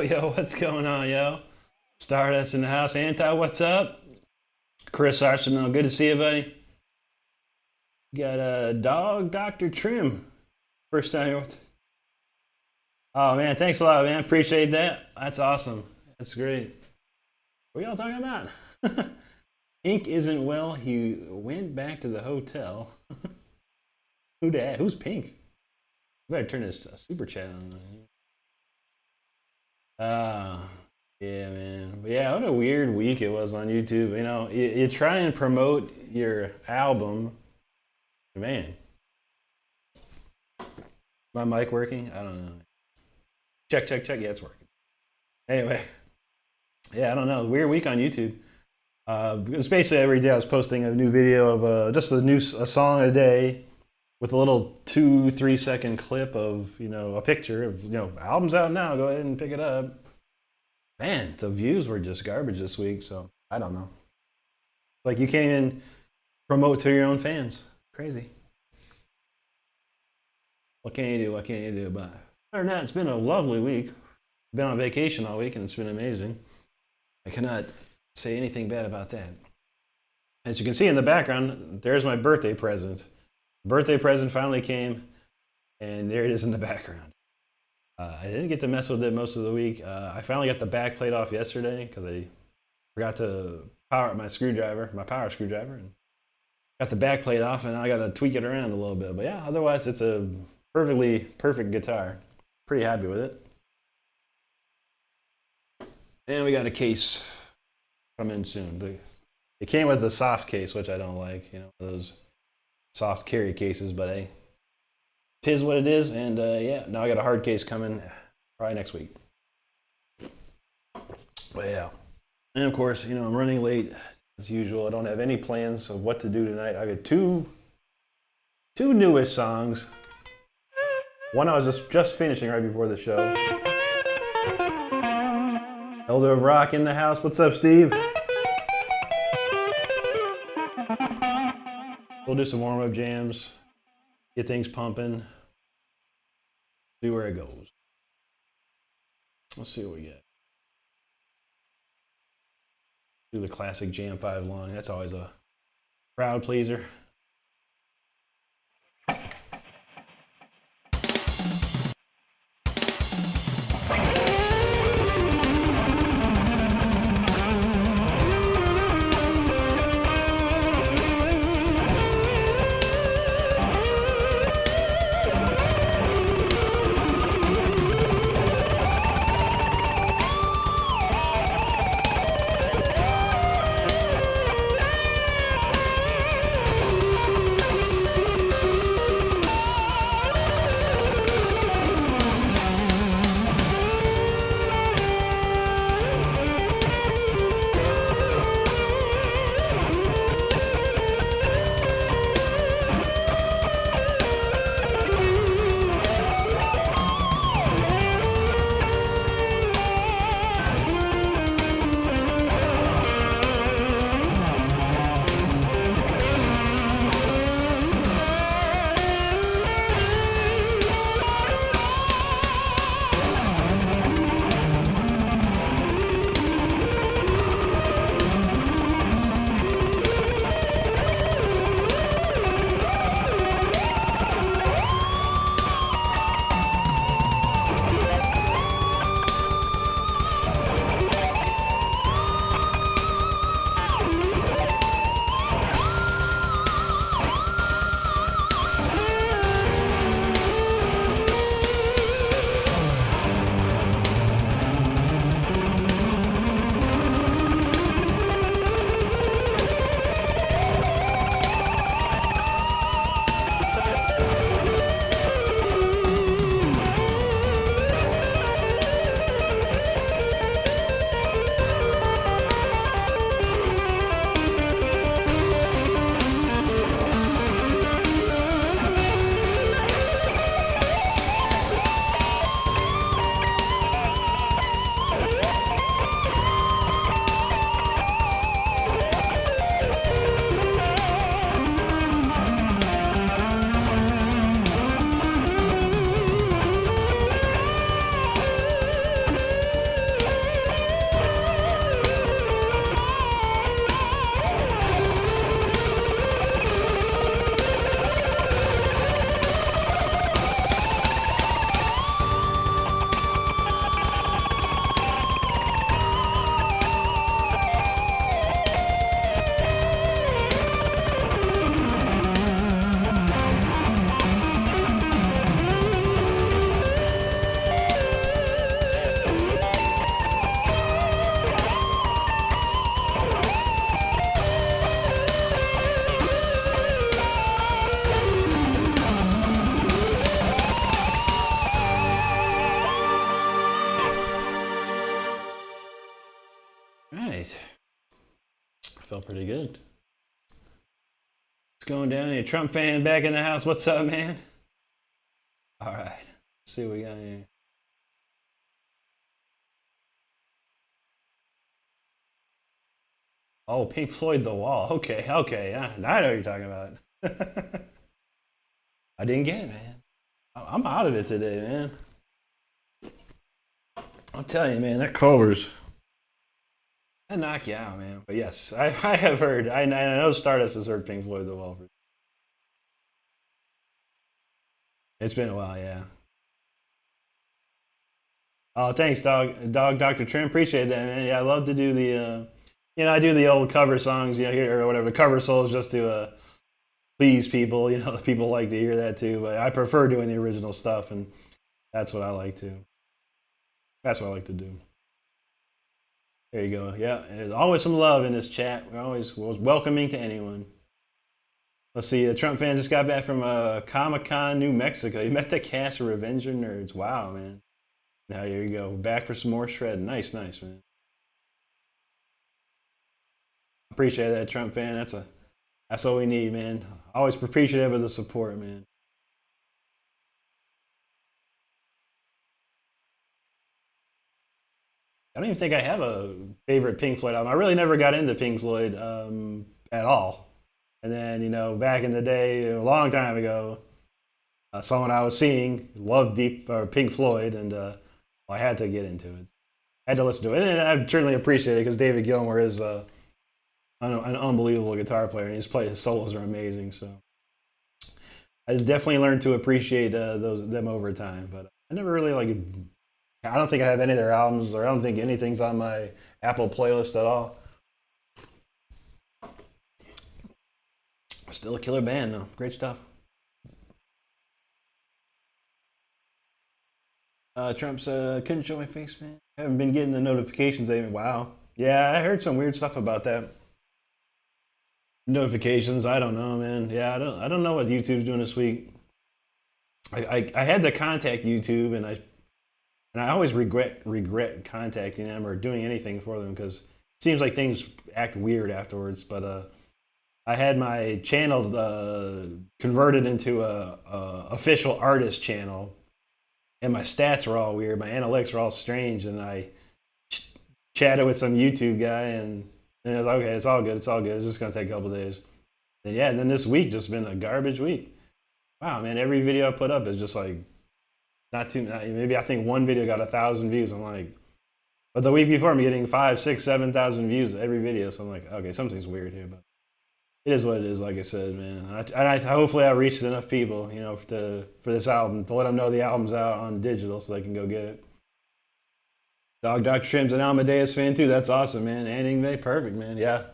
Yo, what's going on, yo? Stardust in the house. Anti, what's up? Chris Arsenal, good to see you, buddy. Got a dog, Dr. Trim. First time here. Oh, man, thanks a lot, man. Appreciate that. That's awesome. That's great. What are y'all talking about? Ink isn't well. He went back to the hotel. Who dat? Who's Pink? I better turn this super chat on. Yeah, man. But yeah, what a weird week it was on YouTube. You know, you try and promote your album. Man. My mic working? I don't know. Check. Yeah, it's working. Anyway. Yeah, I don't know. Weird week on YouTube. It was basically every day I was posting a new video of just a song a day with a little 2-3 second clip of, a picture of, album's out now, go ahead and pick it up. Man, the views were just garbage this week, so I don't know. Like, you can't even promote to your own fans. Crazy. What can you do? But other than that, it's been a lovely week. Been on vacation all week and it's been amazing. I cannot say anything bad about that. As you can see in the background, there's my birthday present. Birthday present finally came, and there it is in the background. I didn't get to mess with it most of the week. I finally got the back plate off yesterday because I forgot to power up my power screwdriver, and got the back plate off, and now I got to tweak it around a little bit. But yeah, otherwise it's a perfect guitar. Pretty happy with it. And we got a case coming in soon. It came with a soft case, which I don't like, those soft carry cases, but hey, tis what it is. And yeah, now I got a hard case coming probably next week. But yeah, and of course, I'm running late as usual. I don't have any plans of what to do tonight. I got two newish songs. One I was just finishing right before the show. Elder of Rock in the house. What's up, Steve? We'll do some warm-up jams, get things pumping, see where it goes. Let's see what we get. Do the classic Jam 5 long. That's always a crowd pleaser. really good. What's going down here? Trump fan back in the house. What's up, man? All right. Let's see what we got here. Oh, Pink Floyd The Wall. Okay, okay. I know what you're talking about. I didn't get it, man. I'm out of it today, man. I'll tell you, man, that Culver's. That knock you out, man. But yes, I have heard. I know Stardust has heard Pink Floyd The Wall. It's been a while, yeah. Oh, thanks, Dr. Trim. Appreciate that, man. Yeah, I love to do the, I do the old cover songs, here or whatever, cover souls, just to please people. People like to hear that too. But I prefer doing the original stuff, and that's what I like to. That's what I like to do. There you go. Yeah, there's always some love in this chat. We're always welcoming to anyone. Let's see. A Trump fan just got back from Comic-Con, New Mexico. He met the cast of Revenger Nerds. Wow, man. Now here you go. Back for some more shred. Nice, nice, man. Appreciate that, Trump fan. That's what we need, man. Always appreciative of the support, man. I don't even think I have a favorite Pink Floyd album. I really never got into Pink Floyd at all. And then, back in the day, a long time ago, someone I was seeing loved Pink Floyd, and I had to get into it. I had to listen to it, and I certainly appreciate it because David Gilmour is an unbelievable guitar player, and his solos are amazing. So I definitely learned to appreciate them over time. But I never really I don't think I have any of their albums, or I don't think anything's on my Apple playlist at all. Still a killer band, though. Great stuff. Trump's couldn't show my face, man. I haven't been getting the notifications. Wow. Yeah, I heard some weird stuff about that. Notifications. I don't know, man. Yeah, I don't know what YouTube's doing this week. I had to contact YouTube, and I always regret contacting them or doing anything for them because it seems like things act weird afterwards. But I had my channel converted into a official artist channel, and my stats were all weird. My analytics were all strange, and I chatted with some YouTube guy, and it was okay. It's all good. It's all good. It's just gonna take a couple days. And then this week just been a garbage week. Wow, man! Every video I put up is just like not too. Maybe I think one video got 1,000 views. I'm like, but the week before I'm getting 5, 6, 7,000 views every video. So I'm like, okay, something's weird here, but it is what it is. Like I said, man. Hopefully I reached enough people, for this album to let them know the album's out on digital so they can go get it. Dr. Trim's an Amadeus fan too. That's awesome, man. Anime, perfect, man. Yeah,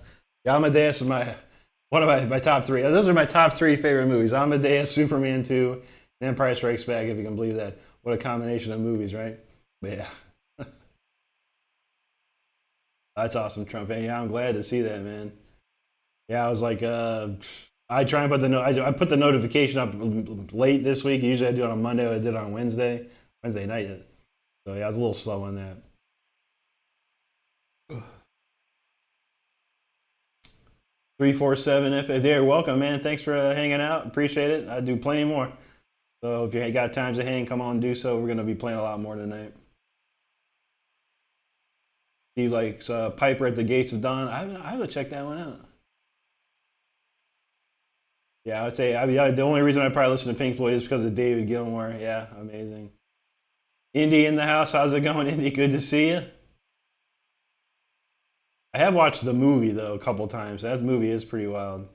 Amadeus is one of my top 3. Those are my top 3 favorite movies: Amadeus, Superman 2, and Empire Strikes Back. If you can believe that, what a combination of movies, right? But yeah, that's awesome, Trump fan. Yeah, I'm glad to see that, man. Yeah, I was like, I try and I put the notification up late this week. Usually I do it on Monday. I did it on Wednesday night. So yeah, I was a little slow on that. 347 if you're welcome, man. Thanks for hanging out. Appreciate it. I do plenty more. So if you got times to hang, come on and do so. We're gonna be playing a lot more tonight. He likes Piper at the Gates of Dawn. I haven't checked that one out. Yeah, I would say the only reason I probably listen to Pink Floyd is because of David Gilmour. Yeah, amazing. Indy in the house. How's it going, Indy? Good to see you. I have watched the movie though a couple times. That movie is pretty wild.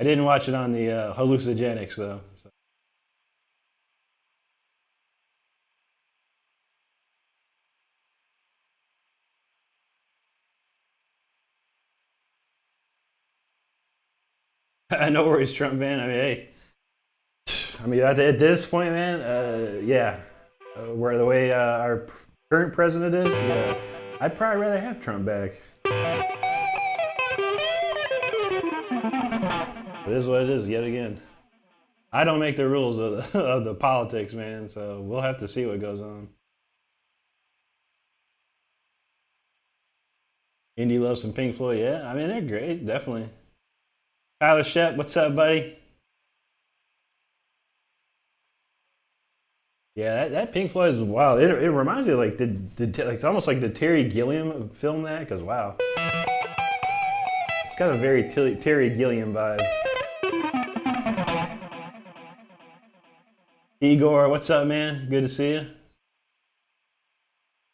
I didn't watch it on the hallucinogenics though. So. No worries, Trump fan. I mean, hey. At this point, man, yeah. Where the way our current president is, yeah, I'd probably rather have Trump back. It is what it is, yet again. I don't make the rules of the politics, man, so we'll have to see what goes on. Indy loves some Pink Floyd. Yeah, I mean they're great, definitely. Tyler Shep, what's up, buddy? Yeah, that Pink Floyd is wild. It reminds me of like like it's almost like the Terry Gilliam film that because wow, it's got a very Terry Gilliam vibe. Igor, what's up, man? Good to see you.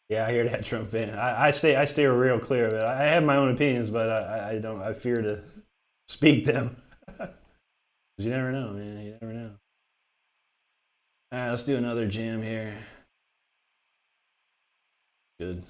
Yeah, I hear that, Trump fan. I stay real clear of it. I have my own opinions, but I don't. I fear to speak them. 'Cause you never know, man. You never know. All right, let's do another jam here. Good.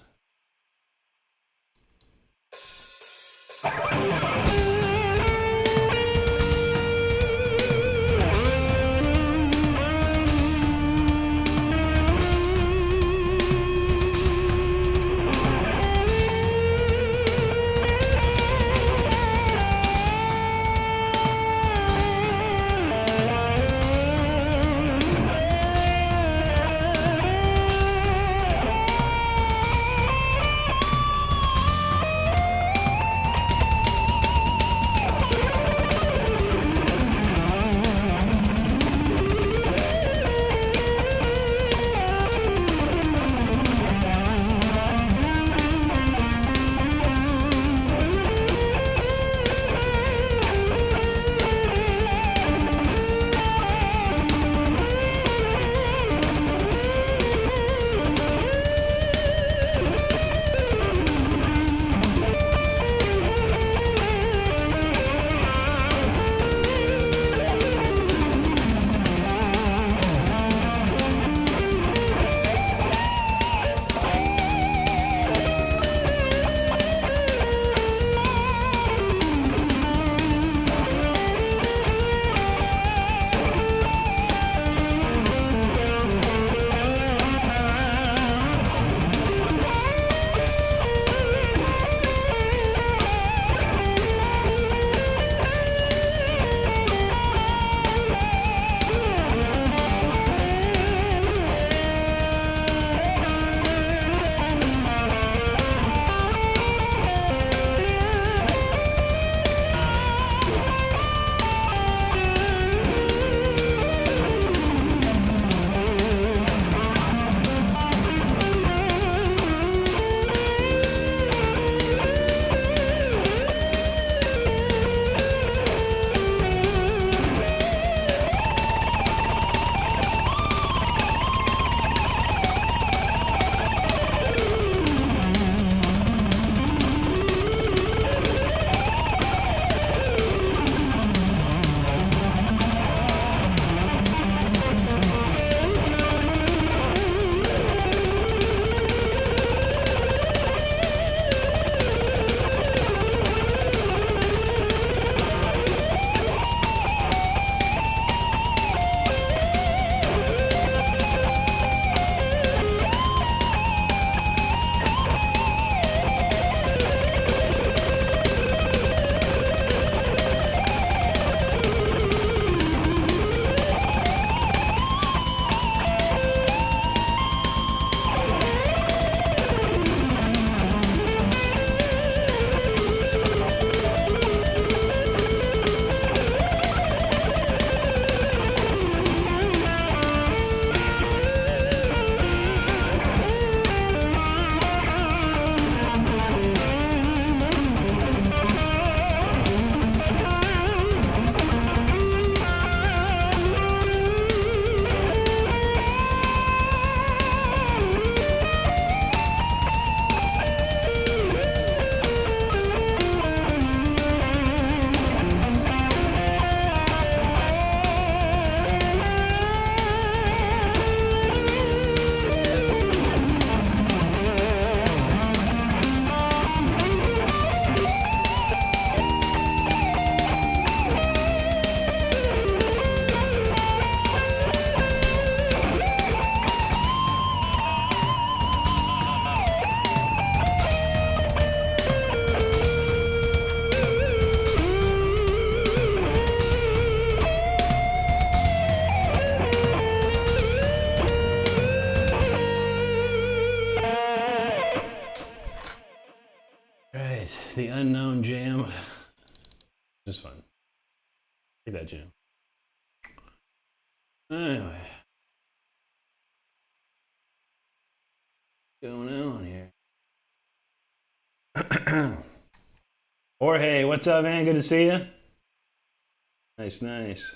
Take that, Jim. Anyway. What's going on here? Jorge, what's up, man? Good to see you. Nice, nice.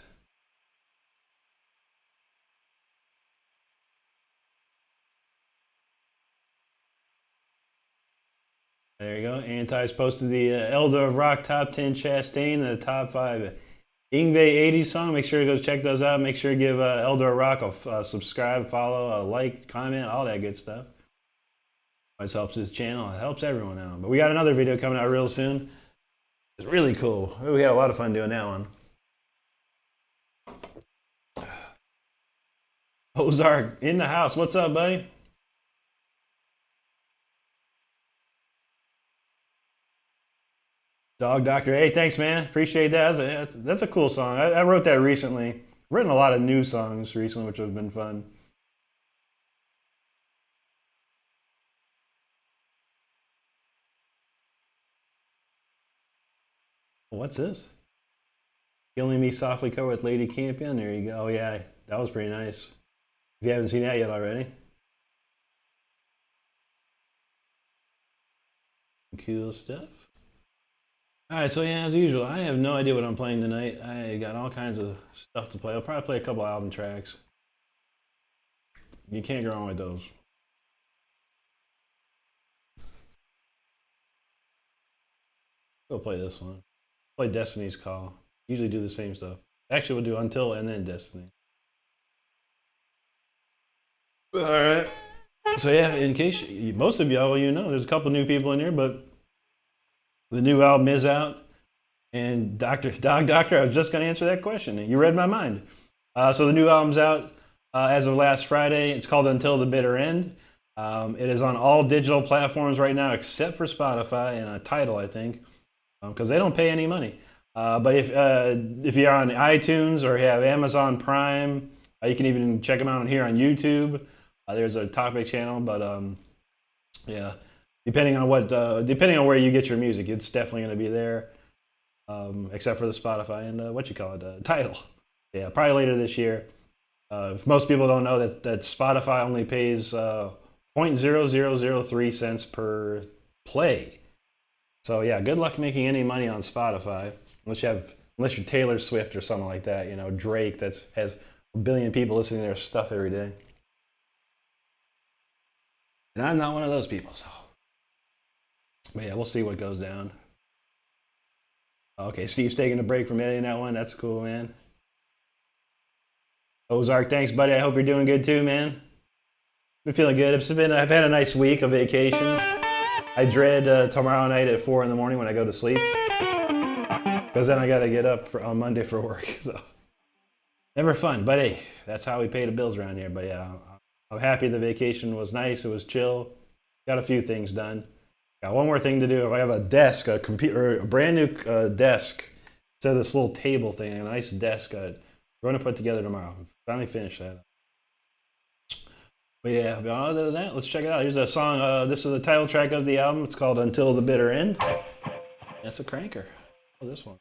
There you go. Anti's posted the Elder of Rock top 10 Chastain and the top 5 Yngwie 80s song. Make sure you go check those out. Make sure you give Elder of Rock a subscribe, follow, a like, comment, all that good stuff. Always helps this channel. It helps everyone out. But we got another video coming out real soon. It's really cool. We had a lot of fun doing that one. Ozark in the house. What's up, buddy? Dog Doctor. Hey, thanks, man. Appreciate that. That's a cool song. I wrote that recently. I've written a lot of new songs recently, which have been fun. What's this? Killing Me Softly cover with Lady Campion. There you go. Oh, yeah. That was pretty nice. If you haven't seen that yet already. Cool stuff. All right, so yeah, as usual, I have no idea what I'm playing tonight. I got all kinds of stuff to play. I'll probably play a couple album tracks. You can't go wrong with those. Go play this one. Play Destiny's Call. Usually do the same stuff. Actually, we'll do Until and then Destiny. All right. So yeah, in case most of y'all, know, there's a couple new people in here, but the new album is out. And Dog Doctor, I was just going to answer that question. You read my mind. So the new album's out as of last Friday. It's called Until the Bitter End. It is on all digital platforms right now except for Spotify and a Tidal, I think, because they don't pay any money. But if you're on iTunes or you have Amazon Prime, you can even check them out here on YouTube. There's a topic channel, but yeah, depending on where you get your music, it's definitely going to be there, except for the Spotify and Tidal. Yeah, probably later this year. If most people don't know that Spotify only pays 0.0003 cents per play. So yeah, good luck making any money on Spotify unless you're Taylor Swift or something like that. Drake has a billion people listening to their stuff every day. And I'm not one of those people, so. But yeah, we'll see what goes down. Okay, Steve's taking a break from editing that one. That's cool, man. Ozark, thanks, buddy. I hope you're doing good too, man. Been feeling good. I've had a nice week of vacation. I dread tomorrow night at 4 in the morning when I go to sleep, because then I got to get up on Monday for work. So never fun, but hey, that's how we pay the bills around here. But yeah, I'm happy the vacation was nice. It was chill. Got a few things done. Got one more thing to do. I have a desk, a computer, a brand new desk. Instead of this little table thing, a nice desk. We're going to put together tomorrow. Finally finished that. But yeah, other than that, let's check it out. Here's a song. This is the title track of the album. It's called Until the Bitter End. That's a cranker. Oh, this one.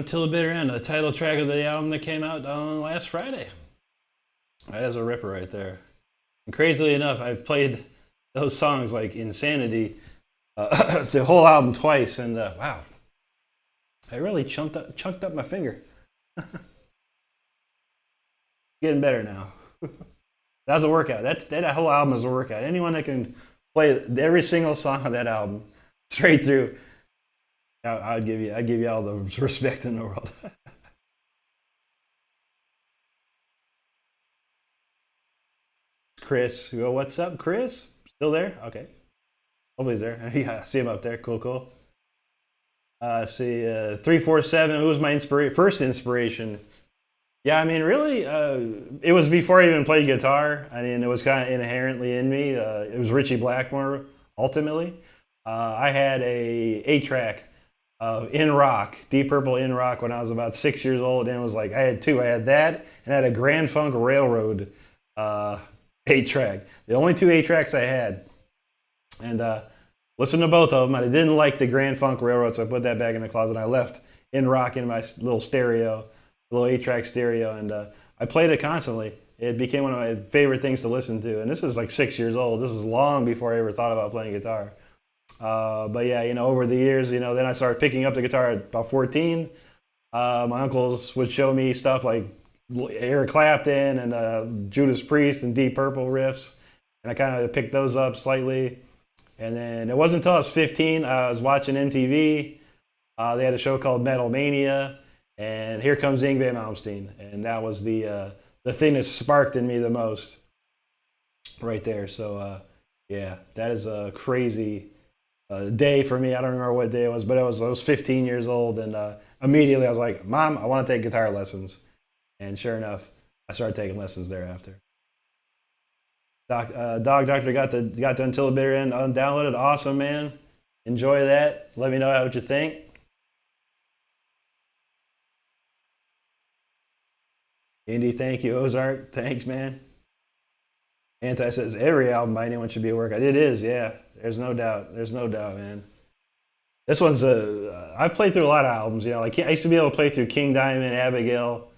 Until the Bitter End, the title track of the album that came out on last Friday. That is a ripper right there. And crazily enough, I've played those songs like Insanity, the whole album twice, and wow, I really chunked up my finger. Getting better now. That was a workout. That whole album is a workout. Anyone that can play every single song on that album straight through, I'd give you all the respect in the world. Chris, you go, what's up, Chris? Still there? Okay. Hopefully he's there. Yeah, I see him up there. Cool. See, 347. Who was my first inspiration? Yeah, I mean, really, it was before I even played guitar. I mean, it was kind of inherently in me. It was Richie Blackmore, ultimately. I had a 8-track of In Rock, Deep Purple In Rock, when I was about 6 years old. And it was like, I had two. I had that, and I had a Grand Funk Railroad 8-track. The only two 8-tracks I had. And listened to both of them. I didn't like the Grand Funk Railroad, so I put that back in the closet. And I left In Rock in my little stereo, little 8-track stereo, and I played it constantly. It became one of my favorite things to listen to. And this is like 6 years old. This is long before I ever thought about playing guitar. But yeah, over the years, then I started picking up the guitar at about 14. My uncles would show me stuff like Eric Clapton and Judas Priest and Deep Purple riffs. And I kind of picked those up slightly. And then it wasn't until I was 15, I was watching MTV. They had a show called Metal Mania. And Here Comes Yngwie Malmsteen. And that was the thing that sparked in me the most right there. So, yeah, that is a crazy day for me. I don't remember what day it was, but I was 15 years old. And immediately I was like, Mom, I want to take guitar lessons. And sure enough, I started taking lessons thereafter. Dog Doctor got the Until the Bitter End undownloaded. Awesome, man. Enjoy that. Let me know what you think. Indy, thank you. Ozark, thanks, man. Anti says every album by anyone should be a workout. It is, yeah. There's no doubt, man. This one's I've played through a lot of albums. Like I used to be able to play through King Diamond, Abigail,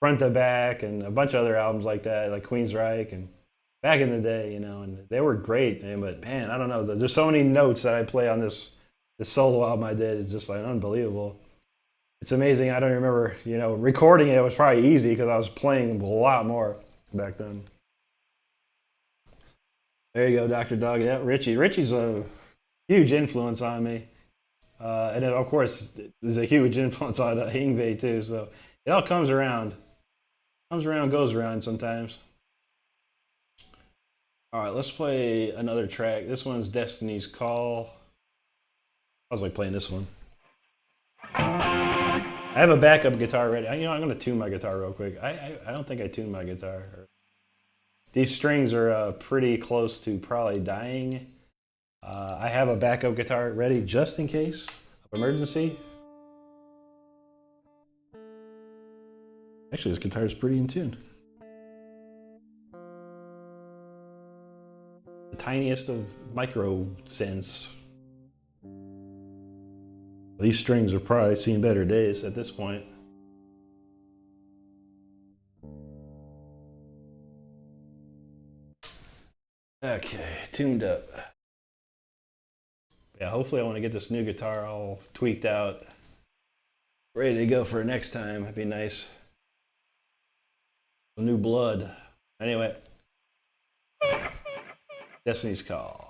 front to back, and a bunch of other albums like that, like Queensryche, and back in the day, and they were great. But man, I don't know. There's so many notes that I play on this solo album I did. It's just like unbelievable. It's amazing. I don't remember, recording it was probably easy because I was playing a lot more back then. There you go, Dr. Dog. Yeah, Richie. Richie's a huge influence on me. And then, of course, there's a huge influence on Yngwie, too. So it all comes around. Comes around, goes around sometimes. All right, let's play another track. This one's Destiny's Call. I was like playing this one. I have a backup guitar ready. I'm going to tune my guitar real quick. I don't think I tuned my guitar. These strings are pretty close to probably dying. I have a backup guitar ready just in case of emergency. Actually, this guitar is pretty in tune. The tiniest of micro synths. These strings are probably seen better days at this point. Okay, tuned up. Yeah, hopefully I want to get this new guitar all tweaked out, ready to go for next time. It'd be nice. Some new blood. Anyway, Destiny's Call.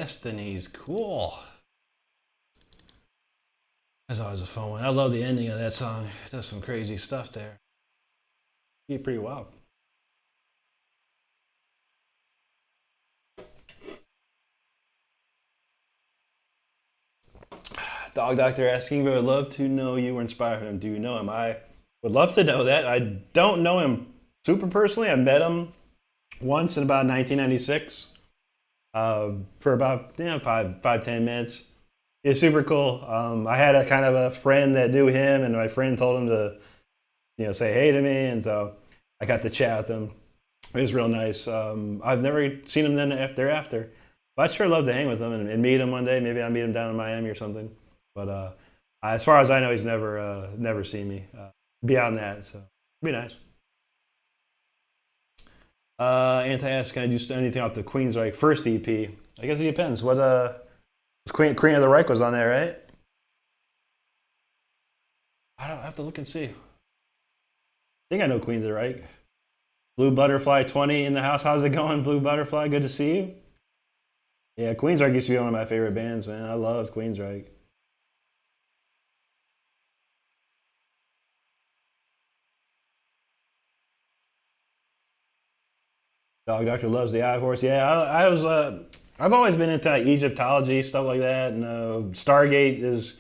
Destinies. Cool. That's always a fun one. I love the ending of that song. It does some crazy stuff there. It's pretty wild. Dog Doctor asking, but I would love to know you or inspire him. Do you know him? I would love to know that. I don't know him super personally. I met him once in about 1996 for about 5-10 minutes. It's super cool. I had a kind of a friend that knew him, and my friend told him to say hey to me, and so I got to chat with him. It was real nice. I've never seen him then thereafter, but I'd sure love to hang with him and meet him one day. Maybe I'll meet him down in Miami or something. But as far as I know, he's never seen me beyond that. So it'd be nice. Anti-ask, can I do anything off the Queensryche first EP? I guess it depends. What Queen of the Reich was on there, right? I don't have to look and see. I think I know Queen of the Reich. Blue Butterfly 20 in the house. How's it going, Blue Butterfly? Good to see you. Yeah, Queensryche used to be one of my favorite bands, man. I loved Queensryche. Dog Doctor loves the Eye Horse. Yeah, I was. I've always been into Egyptology stuff like that, and Stargate is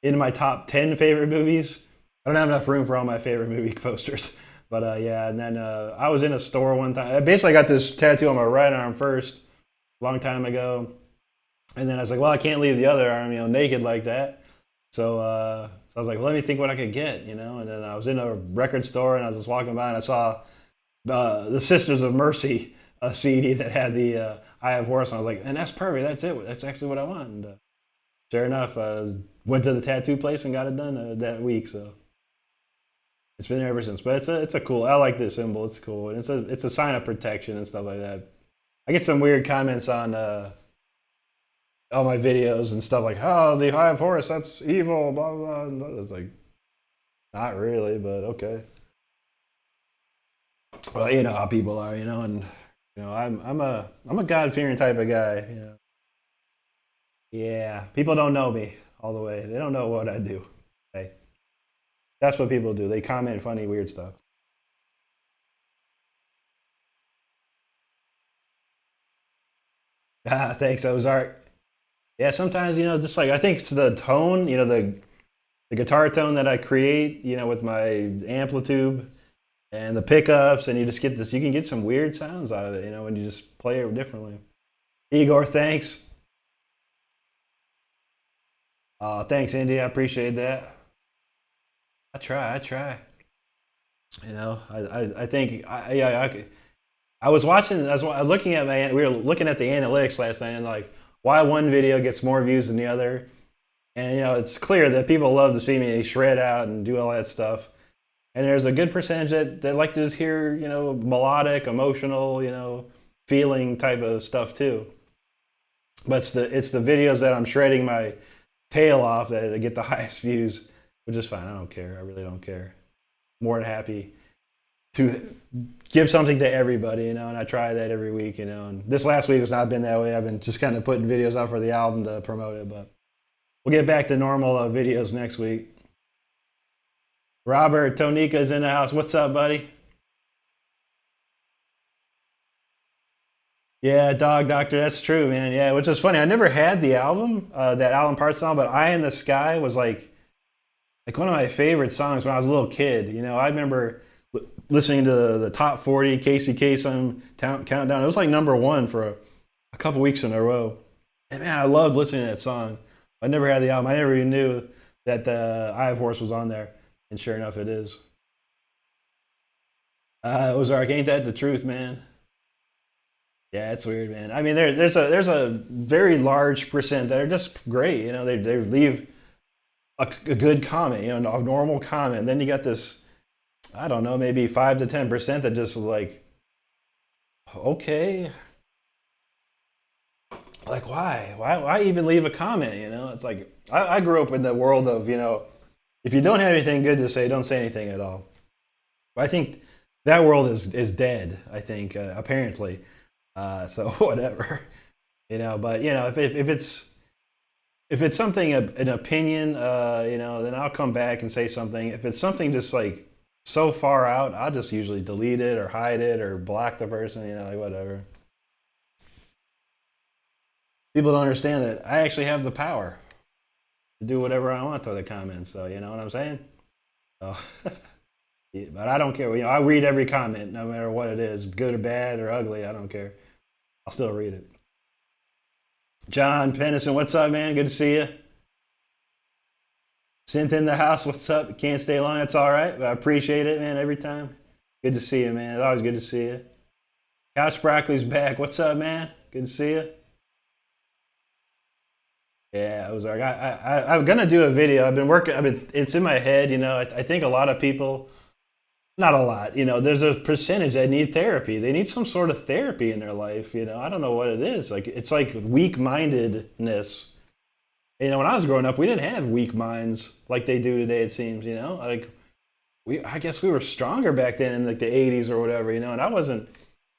in my top 10 favorite movies. I don't have enough room for all my favorite movie posters, but yeah. And then I was in a store one time. I basically got this tattoo on my right arm first, a long time ago, and then I was like, well, I can't leave the other arm, naked like that. So I was like, well, let me think what I could get, And then I was in a record store, and I was just walking by, and I saw the Sisters of Mercy CD that had the Eye of Horus. And I was like, and that's perfect. That's it. That's actually what I want. And sure enough, went to the tattoo place and got it done that week. So it's been there ever since. But it's a cool. I like this symbol. It's cool, and it's a sign of protection and stuff like that. I get some weird comments on all my videos and stuff like, oh, the Eye of Horus, that's evil. Blah blah blah. It's like, not really, but okay. Well, you know how people are, and I'm a God fearing type of guy. Yeah, people don't know me all the way. They don't know what I do. Okay, that's what people do. They comment funny, weird stuff. Ah, thanks, Ozark. Yeah, sometimes just like I think it's the tone, the guitar tone that I create, with my amplitude and the pickups, and you just get this. You can get some weird sounds out of it, when you just play it differently. Igor, thanks. Thanks, Indy. I appreciate that. I try. I think I was watching. I was looking at we were looking at the analytics last night, and like why one video gets more views than the other, and it's clear that people love to see me shred out and do all that stuff. And there's a good percentage that like to just hear, melodic, emotional, feeling type of stuff too. But it's the videos that I'm shredding my tail off that get the highest views, which is fine. I don't care. I really don't care. More than happy to give something to everybody, and I try that every week, And this last week has not been that way. I've been just kind of putting videos out for the album to promote it, but we'll get back to normal videos next week. Robert Tonika's in the house. What's up, buddy? Yeah, Dog Doctor. That's true, man. Yeah, which is funny. I never had the album, that Alan Parts song, but "Eye in the Sky" was like one of my favorite songs when I was a little kid. I remember listening to the top 40 Casey Kasem countdown. It was like number one for a couple weeks in a row. And man, I loved listening to that song. I never had the album. I never even knew that the Eye of Horus was on there. And sure enough, it is. Ozark, ain't that the truth, man? Yeah, it's weird, man. I mean, there's a very large percent that are just great. They leave a good comment, a normal comment. Then you got this, I don't know, maybe 5 to 10% that just like, okay, like why even leave a comment? It's like I grew up in the world of if you don't have anything good to say, don't say anything at all. But I think that world is dead. I think apparently. So whatever. you know. But you know, if it's something an opinion, you know, then I'll come back and say something. If it's something just like so far out, I'll just usually delete it or hide it or block the person, you know, like whatever. People don't understand that I actually have the power to do whatever I want to the comments. So you know what I'm saying? So, but I don't care. You know, I read every comment, no matter what it is, good or bad or ugly. I don't care. I'll still read it. John Pennison, what's up, man? Good to see you. Synth in the house, what's up? Can't stay long, that's all right, but I appreciate it, man, every time. Good to see you, man. It's always good to see you. Couch Broccoli's back. What's up, man? Good to see you. Yeah, I was like, I'm gonna do a video. I've been working. It's in my head, you know. I think a lot of people, not a lot, you know. There's a percentage that need therapy. They need some sort of therapy in their life, you know. I don't know what it is. Like it's like weak-mindedness. You know, when I was growing up, we didn't have weak minds like they do today. It seems, you know, like I guess we were stronger back then in like the '80s or whatever, you know. And I wasn't.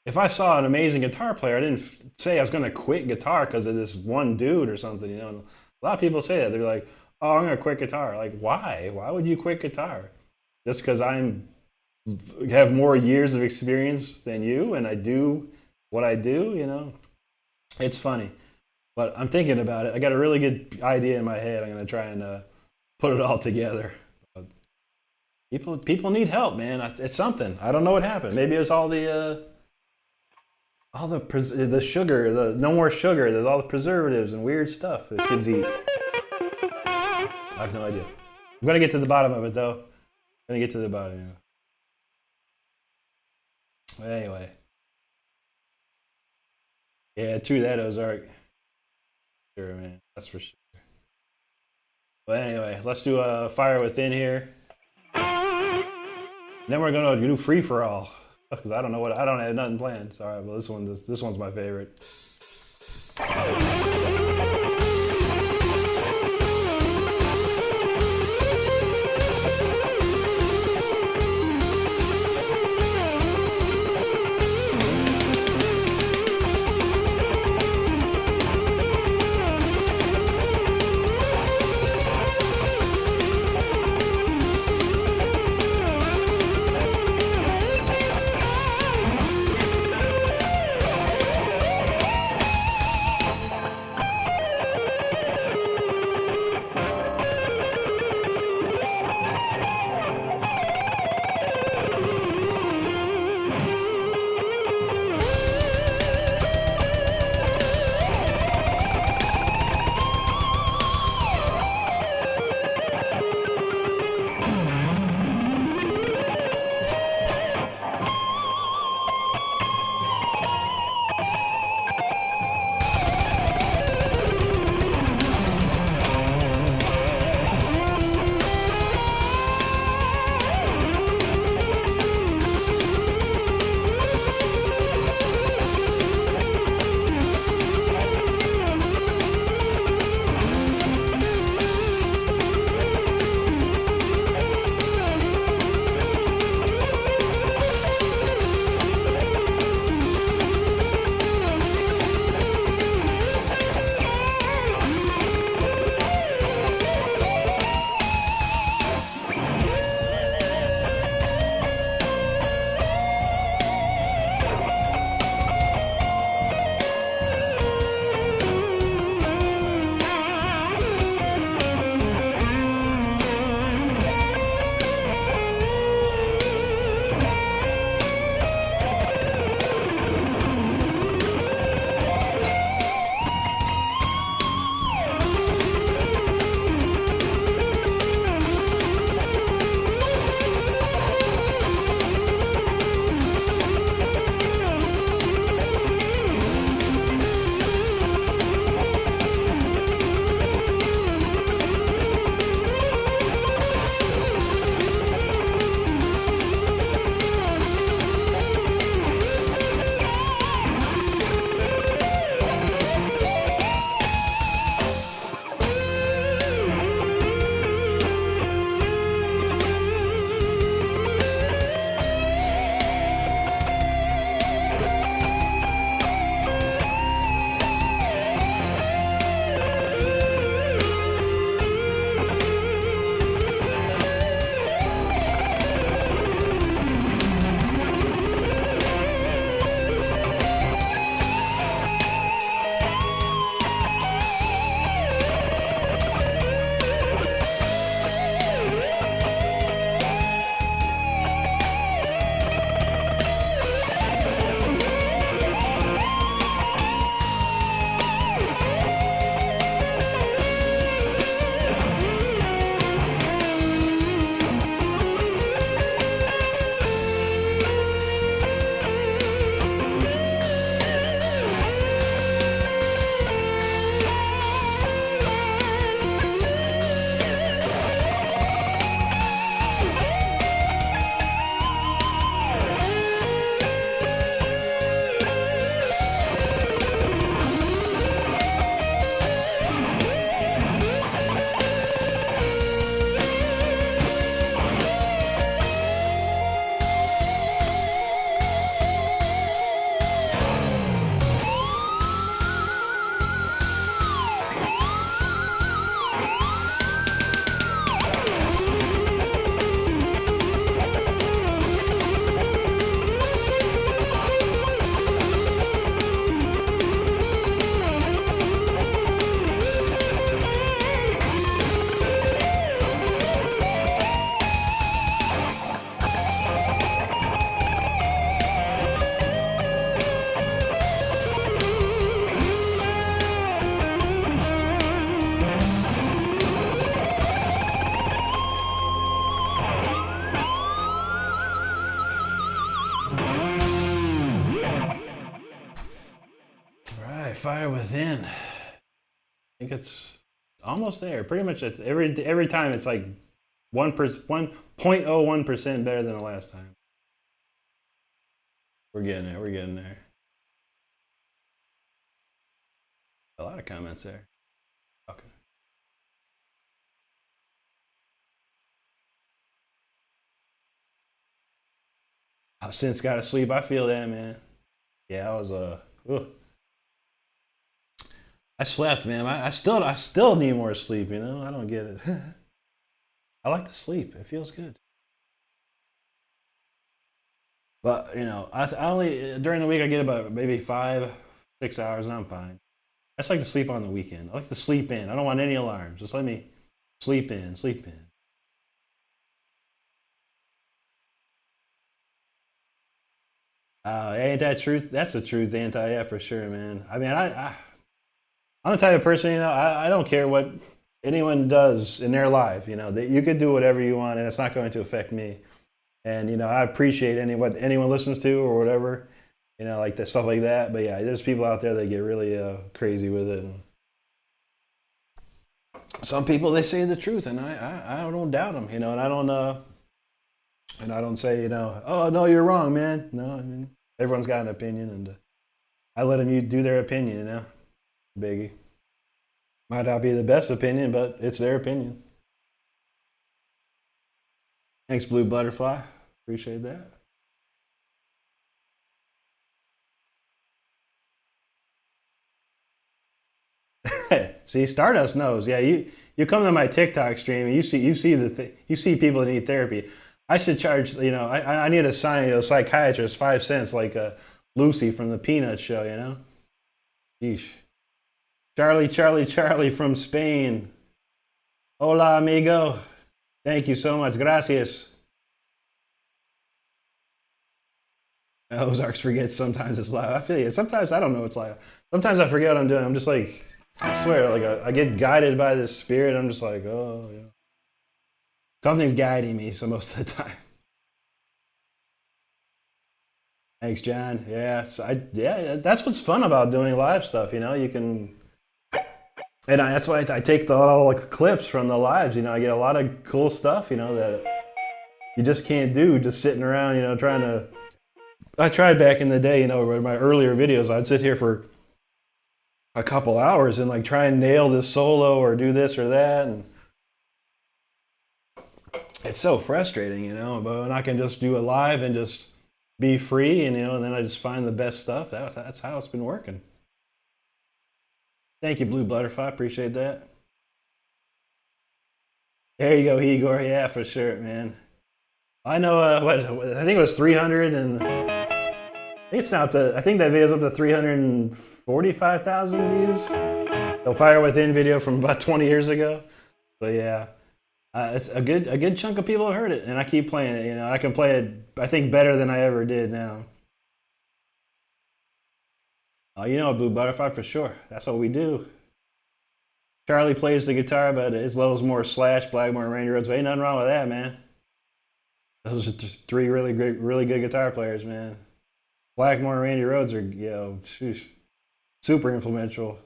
If I saw an amazing guitar player, I didn't say I was going to quit guitar because of this one dude or something, you know. And a lot of people say that. They're like, "Oh, I'm going to quit guitar." Like, why? Why would you quit guitar? Just because have more years of experience than you and I do what I do, you know? It's funny. But I'm thinking about it. I got a really good idea in my head. I'm going to try and put it all together. People need help, man. It's something. I don't know what happened. Maybe it was all the sugar, no more sugar. There's all the preservatives and weird stuff that kids eat. I have no idea. I'm gonna get to the bottom of it though. I'm gonna get to the bottom. Yeah. But anyway, yeah, true that, Ozark. Sure, man, that's for sure. But anyway, let's do a Fire Within here. Then we're gonna do free for all because I don't have nothing planned. Sorry, but this one's my favorite. fire within. I think it's almost there. Pretty much it's every time it's like 1.01% better than the last time. We're getting there. We're getting there. A lot of comments there. Okay. I've since got to sleep. I feel that, man. Yeah, I was I slept, man. I still need more sleep. You know, I don't get it. I like to sleep. It feels good. But you know, I only during the week I get about maybe 5, 6 hours, and I'm fine. I just like to sleep on the weekend. I like to sleep in. I don't want any alarms. Just let me sleep in, sleep in. Ain't that truth? That's the truth, anti, yeah, for sure, man. I mean, I'm the type of person, you know, I don't care what anyone does in their life, you know, that you could do whatever you want and it's not going to affect me. And, you know, I appreciate what anyone listens to or whatever, you know, like the stuff like that. But yeah, there's people out there that get really crazy with it. And some people, they say the truth and I don't doubt them, you know, and I don't say, you know, oh, no, you're wrong, man. No, I mean, everyone's got an opinion and I let them do their opinion, you know, biggie. Might not be the best opinion, but it's their opinion. Thanks, Blue Butterfly. Appreciate that. See, Stardust knows. Yeah, you come to my TikTok stream and you see people that need therapy. I should charge. You know, I need a psychiatrist 5 cents like Lucy from the Peanuts show. You know. Yeesh. Charlie from Spain. Hola, amigo. Thank you so much. Gracias. Ozarks forgets sometimes it's live. I feel you. Sometimes I don't know it's live. Sometimes I forget what I'm doing. I'm just like, I swear, like I get guided by this spirit. I'm just like, oh, yeah. Something's guiding me. So most of the time. Thanks, John. Yeah, yeah. That's what's fun about doing live stuff. You know, you can, that's why I take all the clips from the lives. You know, I get a lot of cool stuff. You know that you just can't do just sitting around. You know, trying to. I tried back in the day, you know, with my earlier videos, I'd sit here for a couple hours and like try and nail this solo or do this or that. And it's so frustrating, you know, but when I can just do it live and just be free and, you know, and then I just find the best stuff. That's how it's been working. Thank you, Blue Butterfly. Appreciate that. There you go, Igor. Yeah, for sure, man. I know, I think it was 300 and it's now up to, I think that video's up to 345,000 views. The Fire Within video from about 20 years ago. So yeah, it's a good chunk of people have heard it, and I keep playing it. You know, I can play it, I think, better than I ever did now. Oh, you know, Blue Butterfly for sure. That's what we do. Charlie plays the guitar, but his level's more Slash, Blackmore, and Randy Rhoads. But ain't nothing wrong with that, man. Those are three really good guitar players, man. Blackmore and Randy Rhoads are, you know, super influential.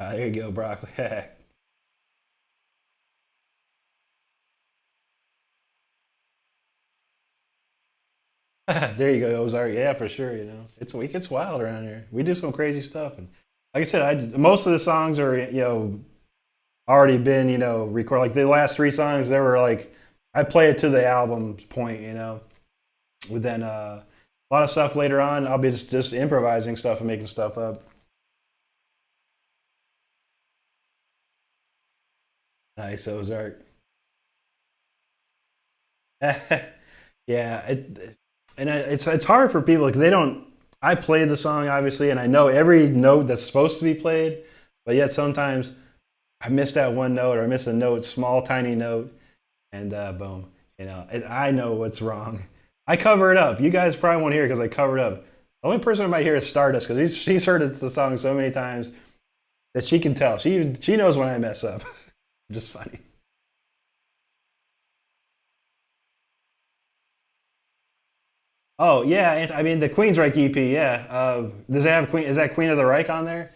There you go, Broccoli. There you go, Ozark. Yeah, for sure. You know, it gets wild around here. We do some crazy stuff, and like I said, most of the songs are, you know, already been, you know, recorded. Like the last three songs, they were like, I play it to the album's point, you know. But then a lot of stuff later on, I'll be just improvising stuff and making stuff up. Nice, Ozark. Yeah, it's hard for people because they don't. I play the song obviously, and I know every note that's supposed to be played, but yet sometimes I miss that one note or I miss a note, small tiny note, and boom, you know, I know what's wrong. I cover it up. You guys probably won't hear it because I cover it up. The only person who might hear is Stardust because she's heard the song so many times that she can tell. She knows when I mess up. Just funny. Oh yeah, I mean the Queensryche EP. Yeah. Does it have Queen? Is that Queen of the Reich on there?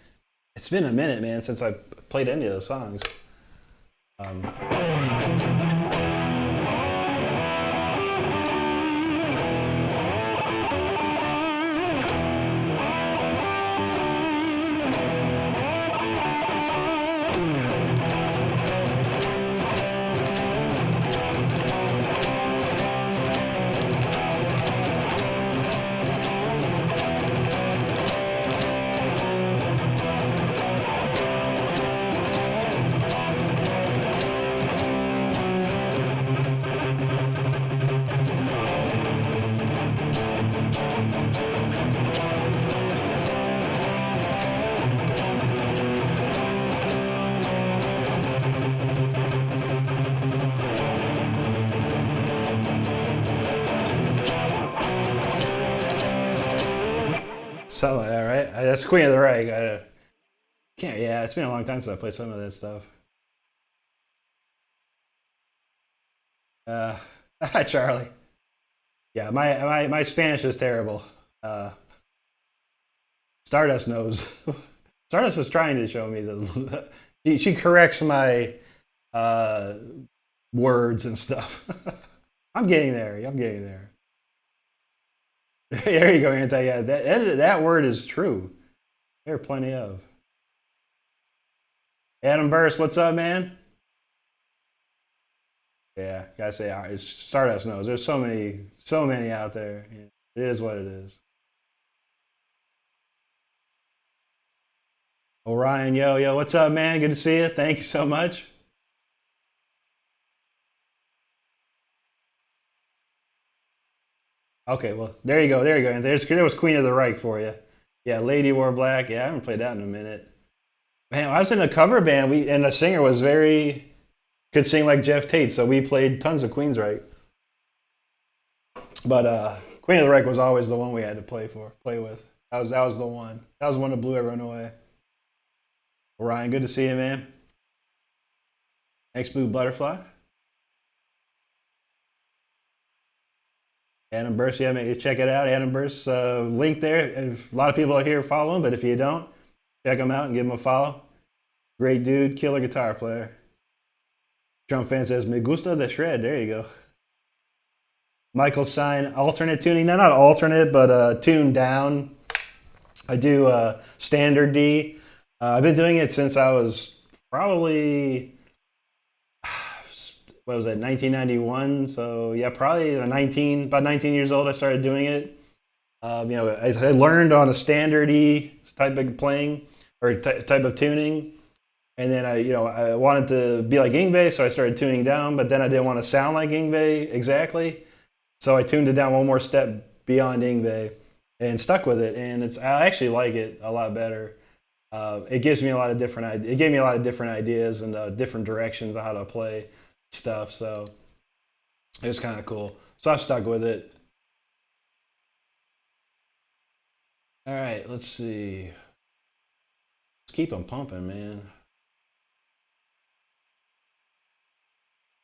It's been a minute, man, since I played any of those songs. Um, so all right, that's Queen of the Reich. I can't. Yeah, it's been a long time since I played some of that stuff. Uh, Hi, Charlie. Yeah, my Spanish is terrible. Uh, Stardust knows. Stardust is trying to show me the. She corrects my uh, words and stuff. I'm getting there. I'm getting there. There you go, Anti. Yeah, that word is true. There are plenty of. Adam Burst, what's up, man? Yeah, gotta say, Stardust knows. There's so many out there. Yeah, it is what it is. Orion, yo, what's up, man? Good to see you. Thank you so much. Okay, well, there you go. And there was Queen of the Reich for you. Yeah, Lady Wore Black. Yeah, I haven't played that in a minute. Man, I was in a cover band. And the singer was very could sing like Jeff Tate, so we played tons of Queensryche. But Queen of the Reich was always the one we had to play with. That was the one. That was the one that blew everyone away. Ryan, good to see you, man. Thanks, Blue Butterfly. Adam Burst, yeah, man, check it out. Adam Burst, link there. If, a lot of people are here following, but if you don't, check him out and give him a follow. Great dude, killer guitar player. Trump fan says, "Me gusta the shred." There you go. Michael Sign, alternate tuning. No, not alternate, but tuned down. I do standard D. I've been doing it since I was probably, what was that, 1991? So yeah, probably about 19 years old, I started doing it. I learned on a standard E type of playing or type of tuning. And then I wanted to be like Yngwie, so I started tuning down, but then I didn't want to sound like Yngwie exactly. So I tuned it down one more step beyond Yngwie and stuck with it. And I actually like it a lot better. It gives me a lot of different. It gave me a lot of different ideas and different directions on how to play stuff. So it was kind of cool. So I've stuck with it. All right, let's see. Let's keep them pumping, man.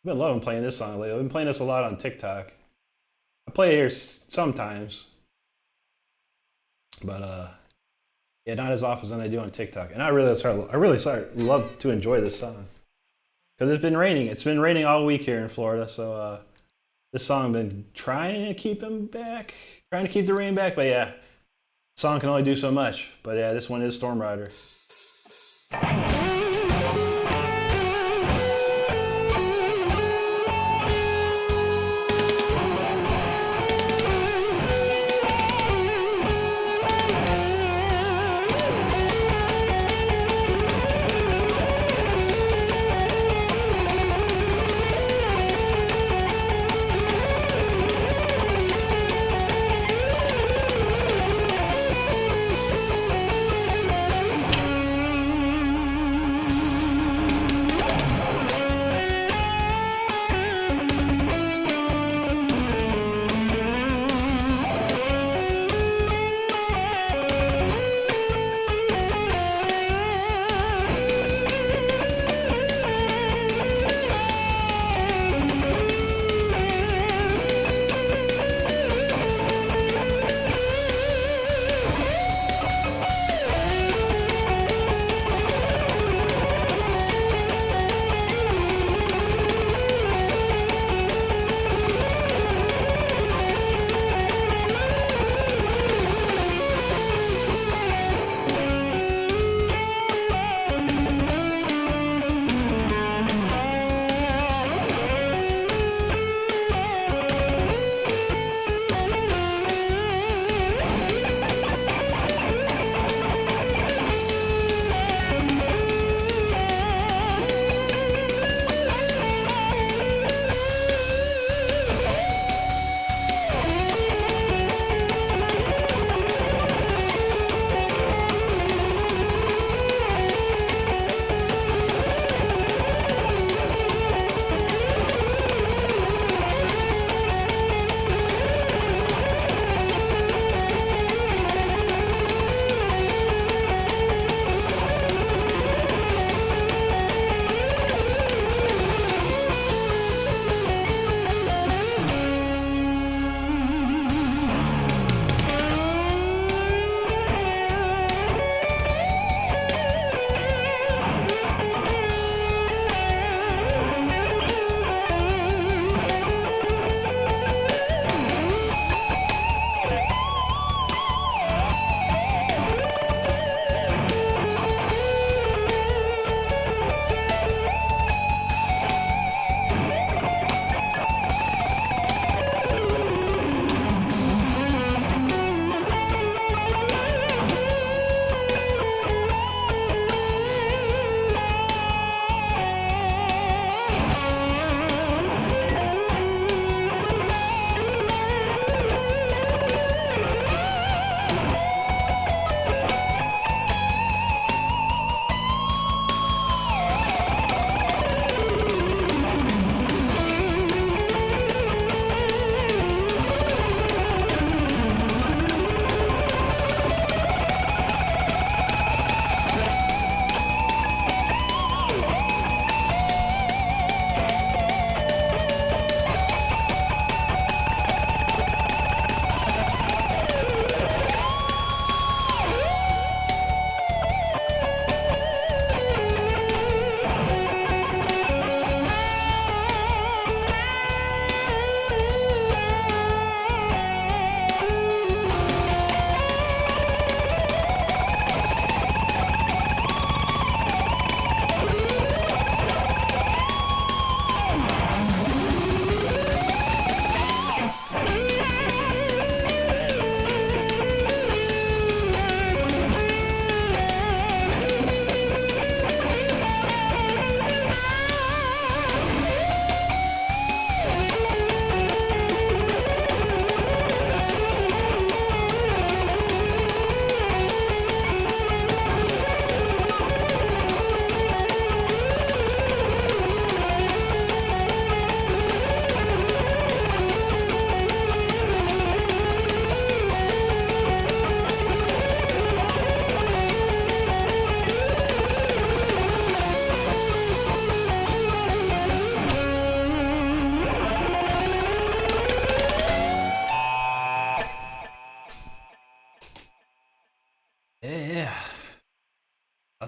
I've been loving playing this song lately. I've been playing this a lot on TikTok. I play it here sometimes, but yeah, not as often as I do on TikTok. And I really love to enjoy this song because it's been raining. It's been raining all week here in Florida, so this song I've been trying to keep him back, trying to keep the rain back. But yeah, the song can only do so much. But yeah, this one is Storm Rider.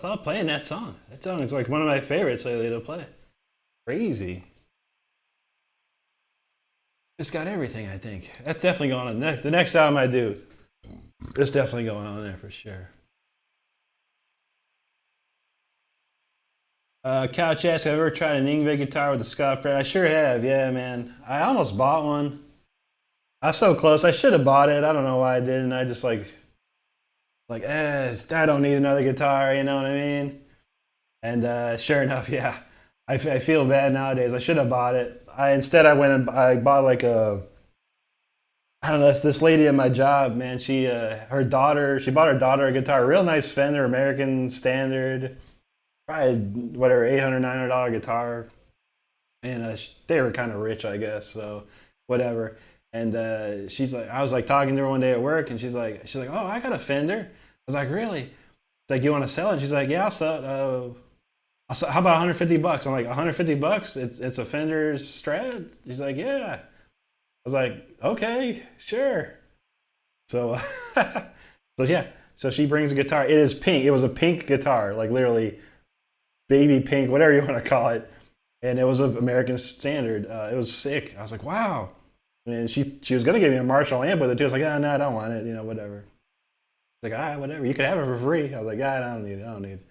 thought playing that song. That song is like one of my favorites lately to play. Crazy. It's got everything, I think. That's definitely going on. The next album I do, it's definitely going on there for sure. Couch asks, have I ever tried an Ingve guitar with a Scott fret? I sure have, yeah, man. I almost bought one. I was so close. I should have bought it. I don't know why I didn't. I just I don't need another guitar, you know what I mean? And sure enough, yeah, I feel bad nowadays. I should have bought it. I went and I bought like a, I don't know, it's this lady at my job, man. She bought her daughter a guitar, a real nice Fender American Standard, probably whatever, $800, $900 guitar. And they were kind of rich, I guess, so whatever. And she's like, I was like talking to her one day at work, and she's like, oh, I got a Fender. I was like, really? It's like, you want to sell it? She's like, yeah, I'll sell it. How about 150 bucks? I'm like, 150 bucks? It's a Fender Strat? She's like, yeah. I was like, okay, sure. So, so yeah. So she brings a guitar. It is pink. It was a pink guitar, like literally baby pink, whatever you want to call it. And it was an American Standard. It was sick. I was like, wow. And she was gonna give me a Marshall amp with it too. I was like, no, I don't want it. You know, whatever. Like, all right, whatever. You could have it for free. I was like, I don't need it. I don't need it.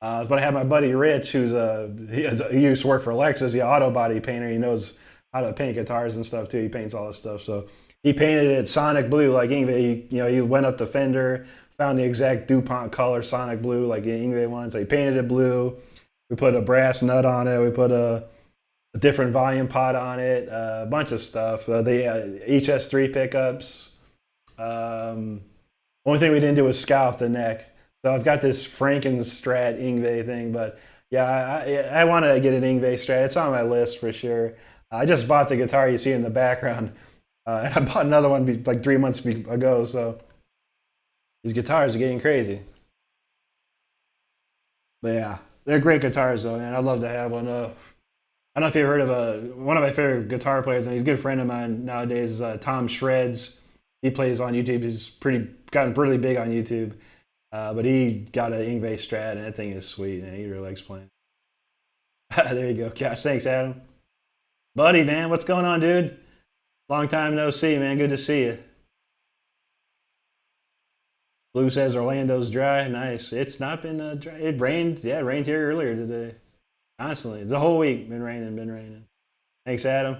But I had my buddy Rich, he used to work for Lexus, the auto body painter. He knows how to paint guitars and stuff too. He paints all this stuff. So he painted it Sonic Blue, like Ingve. He went up to Fender, found the exact DuPont color, Sonic Blue, like the Ingve one. So he painted it blue. We put a brass nut on it. We put a different volume pot on it, a bunch of stuff. The HS3 pickups. Only thing we didn't do was scalp the neck. So I've got this Frankenstrat Ingve thing, but yeah, I want to get an Ingve Strat. It's on my list for sure. I just bought the guitar you see in the background, and I bought another one like 3 months ago. So these guitars are getting crazy. But yeah, they're great guitars though, man. I'd love to have one. I don't know if you've heard of one of my favorite guitar players, and he's a good friend of mine nowadays. Is Tom Shreds. He plays on YouTube. He's gotten really big on YouTube. But he got an Ingve Strat, and that thing is sweet, and he really likes playing. There you go, Couch. Thanks, Adam. Buddy, man, what's going on, dude? Long time no see, man. Good to see you. Blue says Orlando's dry. Nice. It's not been dry. It rained. Yeah, it rained here earlier today. Constantly. The whole week been raining. Thanks, Adam.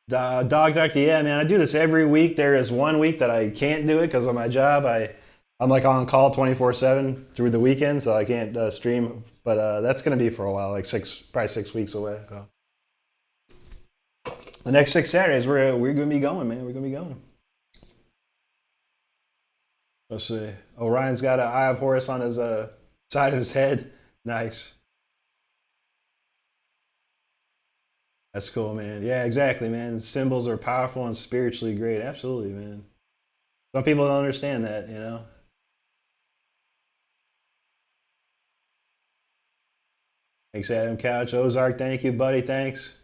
Dog doctor, yeah, man. I do this every week. There is one week that I can't do it because of my job. I'm like on call 24/7 through the weekend, so I can't stream. But that's gonna be for a while, like probably 6 weeks away. So. The next 6 Saturdays, we're gonna be going, man. We're gonna be going. Let's see. Orion's got an Eye of Horus on his side of his head. Nice. That's cool, man. Yeah, exactly, man. Symbols are powerful and spiritually great. Absolutely, man. Some people don't understand that, you know. Thanks, Adam Couch. Ozark, thank you, buddy. Thanks.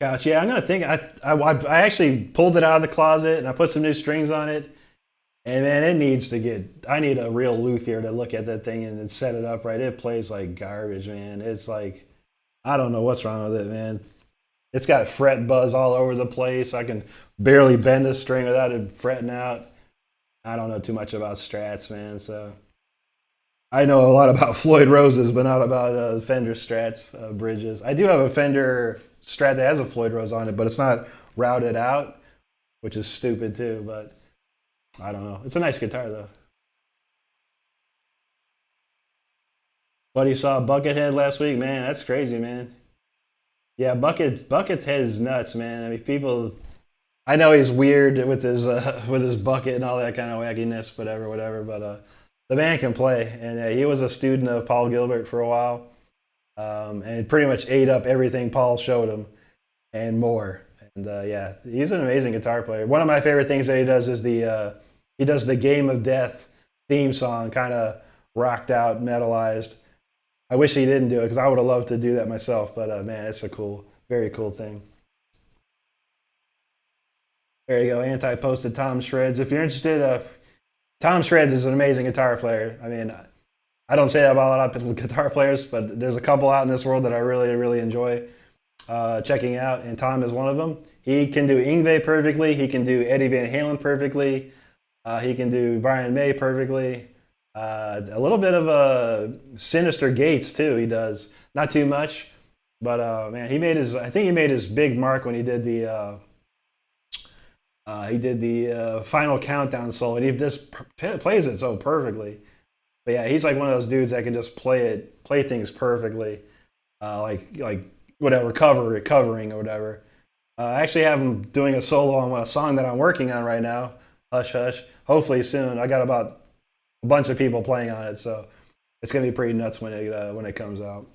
Couch, yeah, I'm gonna think. I actually pulled it out of the closet and I put some new strings on it. And man, it needs to get. I need a real luthier to look at that thing and set it up right. It plays like garbage, man. It's like I don't know what's wrong with it, man. It's got fret buzz all over the place. I can barely bend a string without it fretting out. I don't know too much about Strats, man. So I know a lot about Floyd Roses, but not about Fender Strats bridges. I do have a Fender Strat that has a Floyd Rose on it, but it's not routed out, which is stupid too. But I don't know. It's a nice guitar though. Buddy saw Buckethead last week, man. That's crazy, man. Yeah, Bucket's head is nuts, man. I mean, people. I know he's weird with his bucket and all that kind of wackiness, whatever. But the man can play, and he was a student of Paul Gilbert for a while, and pretty much ate up everything Paul showed him and more. And yeah, he's an amazing guitar player. One of my favorite things that he does is he does the Game of Death theme song, kind of rocked out, metalized. I wish he didn't do it because I would have loved to do that myself. But man, it's a very cool thing. There you go. Anti-posted Tom Shreds. If you're interested, Tom Shreds is an amazing guitar player. I mean, I don't say that about a lot of guitar players, but there's a couple out in this world that I really, really enjoy checking out, and Tom is one of them. He can do Yngwie perfectly. He can do Eddie Van Halen perfectly. He can do Brian May perfectly. A little bit of a Sinister Gates too. He does not too much, but man, he made his. I think he made his big mark when he did the. He did the Final Countdown solo, and he just plays it so perfectly. But yeah, he's like one of those dudes that can just play things perfectly, like whatever covering or whatever. I actually have him doing a solo on a song that I'm working on right now, Hush Hush. Hopefully soon. I got about a bunch of people playing on it, so it's gonna be pretty nuts when it comes out.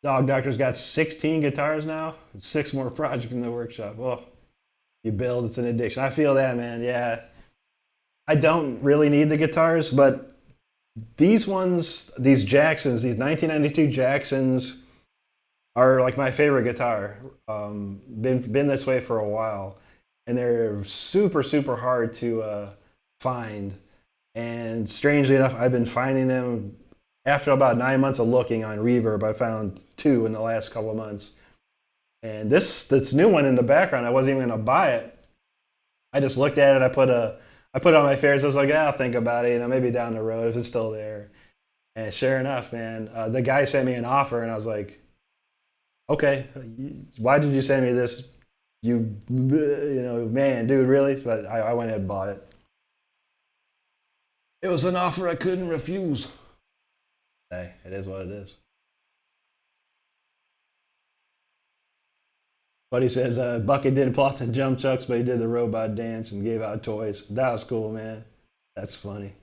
Dog Doctor's got 16 guitars now, 6 more projects in the workshop. Well, you build, it's an addiction. I feel that, man. Yeah, I don't really need the guitars, but these ones, these Jacksons, these 1992 Jacksons, are like my favorite guitar. Been this way for a while, and they're super super hard to find. And strangely enough, I've been finding them after about 9 months of looking on Reverb. I found 2 in the last couple of months, and this new one in the background, I wasn't even gonna buy it. I just looked at it. I put it on my favorites. I was like, yeah, I'll think about it. Maybe down the road if it's still there. And sure enough, man, the guy sent me an offer, and I was like, okay, why did you send me this? Man, dude, really? But I went ahead and bought it. It was an offer I couldn't refuse. Hey, it is what it is. But he says Bucket didn't pull out the jump chucks, but he did the robot dance and gave out toys. That was cool, man. That's funny.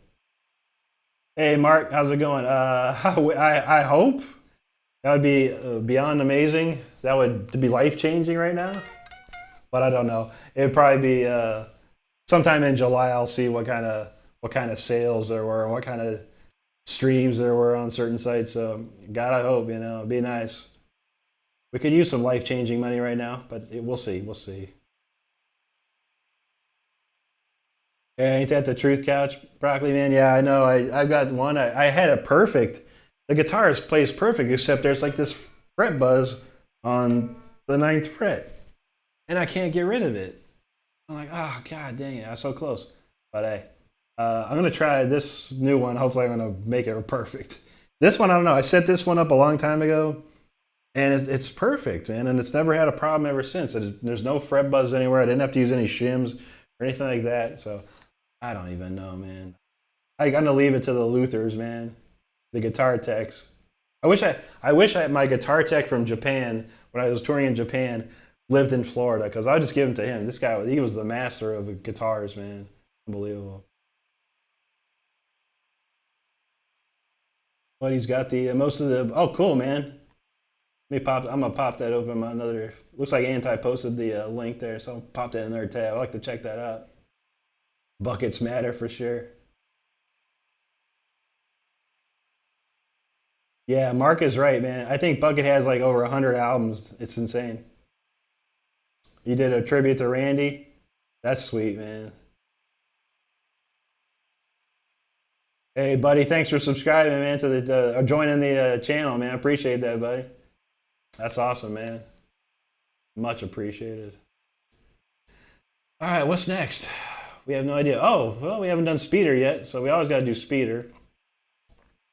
Hey, Mark, how's it going? I hope that would be beyond amazing. That would be life changing right now. But I don't know. It would probably be sometime in July. I'll see what kind of sales there were, what kind of streams there were on certain sites. So God, I hope it'd be nice. We could use some life changing money right now, but we'll see. We'll see. Yeah, ain't that the truth couch, Broccoli Man? Yeah, I know. I've got one. I had it perfect. The guitar plays perfect, except there's like this fret buzz on the 9th fret, and I can't get rid of it. I'm like, oh god, dang it! I was so close. But hey, I'm gonna try this new one. Hopefully, I'm gonna make it perfect. This one, I don't know. I set this one up a long time ago, and it's perfect, man. And it's never had a problem ever since. There's no fret buzz anywhere. I didn't have to use any shims or anything like that. So I don't even know, man. I'm gonna leave it to the Luthers, man. The guitar techs. I wish my guitar tech from Japan, when I was touring in Japan, lived in Florida, because I would just give him to him. This guy, he was the master of guitars, man. Unbelievable. But he's got the most of the. Oh, cool, man. Let me pop. I'm gonna pop that open. My another. Looks like Anti posted the link there, so I'll pop that in another tab. I like to check that out. Buckets matter for sure. Yeah, Mark is right, man. I think Bucket has like over 100 albums. It's insane. He did a tribute to Randy. That's sweet, man. Hey, buddy, thanks for subscribing, man, to the or joining the channel, man. I appreciate that, buddy. That's awesome, man. Much appreciated. All right, what's next? We have no idea. Oh, well, we haven't done Speeder yet, so we always got to do Speeder.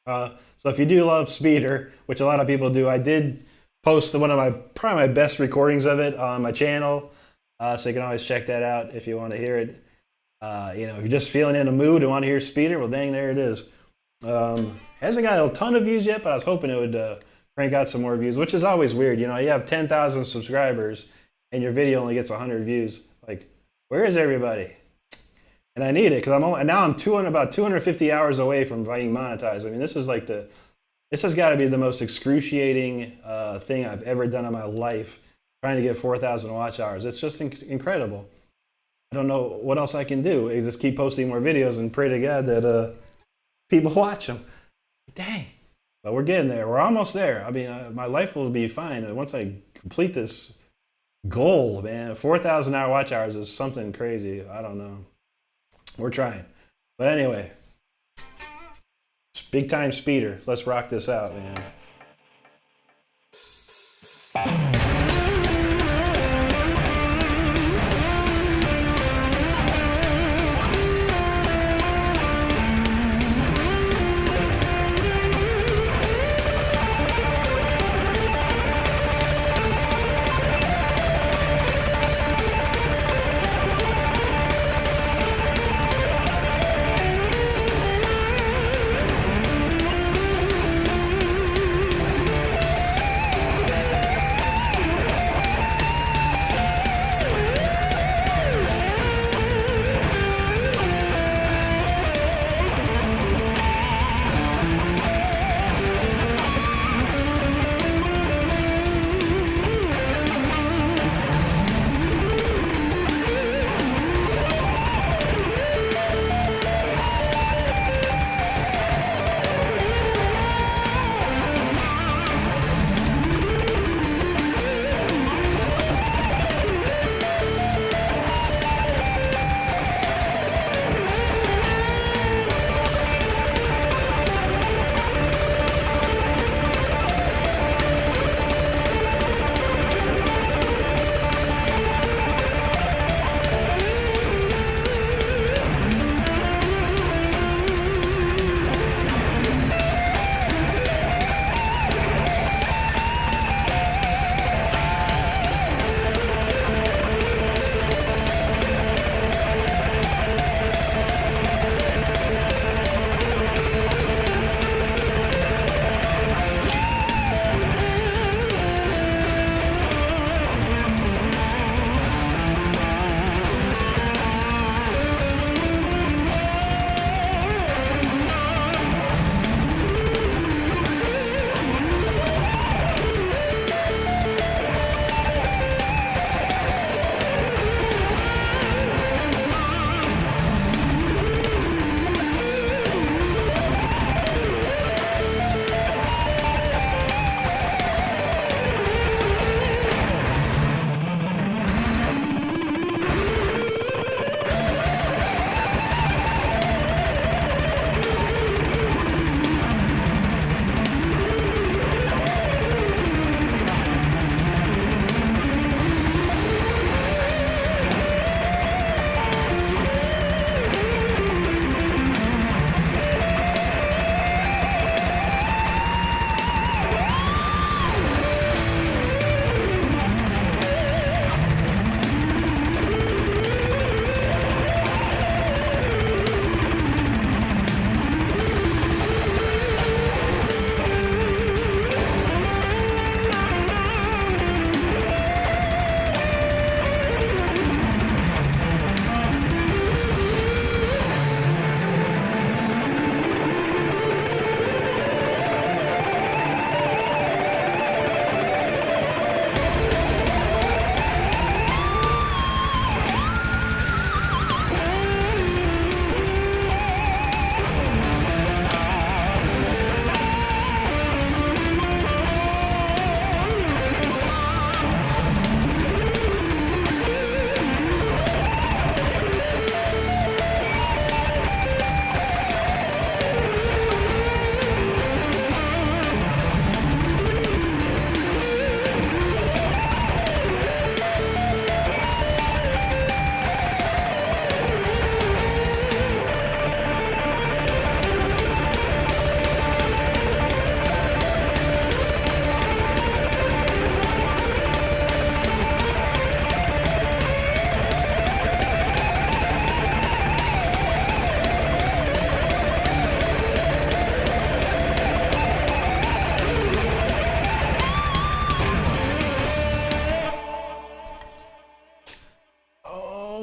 So if you do love Speeder, which a lot of people do, I did post one of probably my best recordings of it on my channel, so you can always check that out if you want to hear it. If you're just feeling in a mood and want to hear Speeder, well, dang, there it is. Hasn't got a ton of views yet, but I was hoping it would crank out some more views, which is always weird. You have 10,000 subscribers and your video only gets 100 views. Like, where is everybody? And I need it because I'm about 250 hours away from being monetized. I mean, this has got to be the most excruciating thing I've ever done in my life, trying to get 4,000 watch hours. It's just incredible. I don't know what else I can do. I just keep posting more videos and pray to God that people watch them. Dang. But we're getting there. We're almost there. I mean, my life will be fine once I complete this goal, man. 4,000 hour watch hours is something crazy. I don't know. We're trying. But anyway, big time speeder. Let's rock this out, man.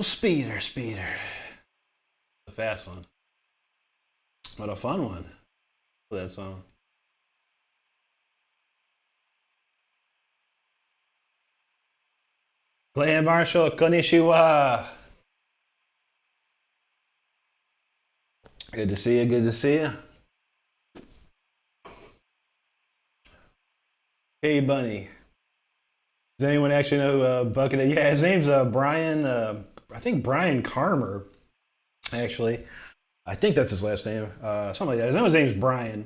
Speeder, speeder. A fast one. But a fun one. That song. Glenn Marshall, konnichiwa. Good to see you, good to see you. Hey, Bunny. Does anyone actually know who Bucket is? Yeah, his name's Brian. I think Brian Carmer. Actually, I think that's his last name. Something like that. His name's Brian.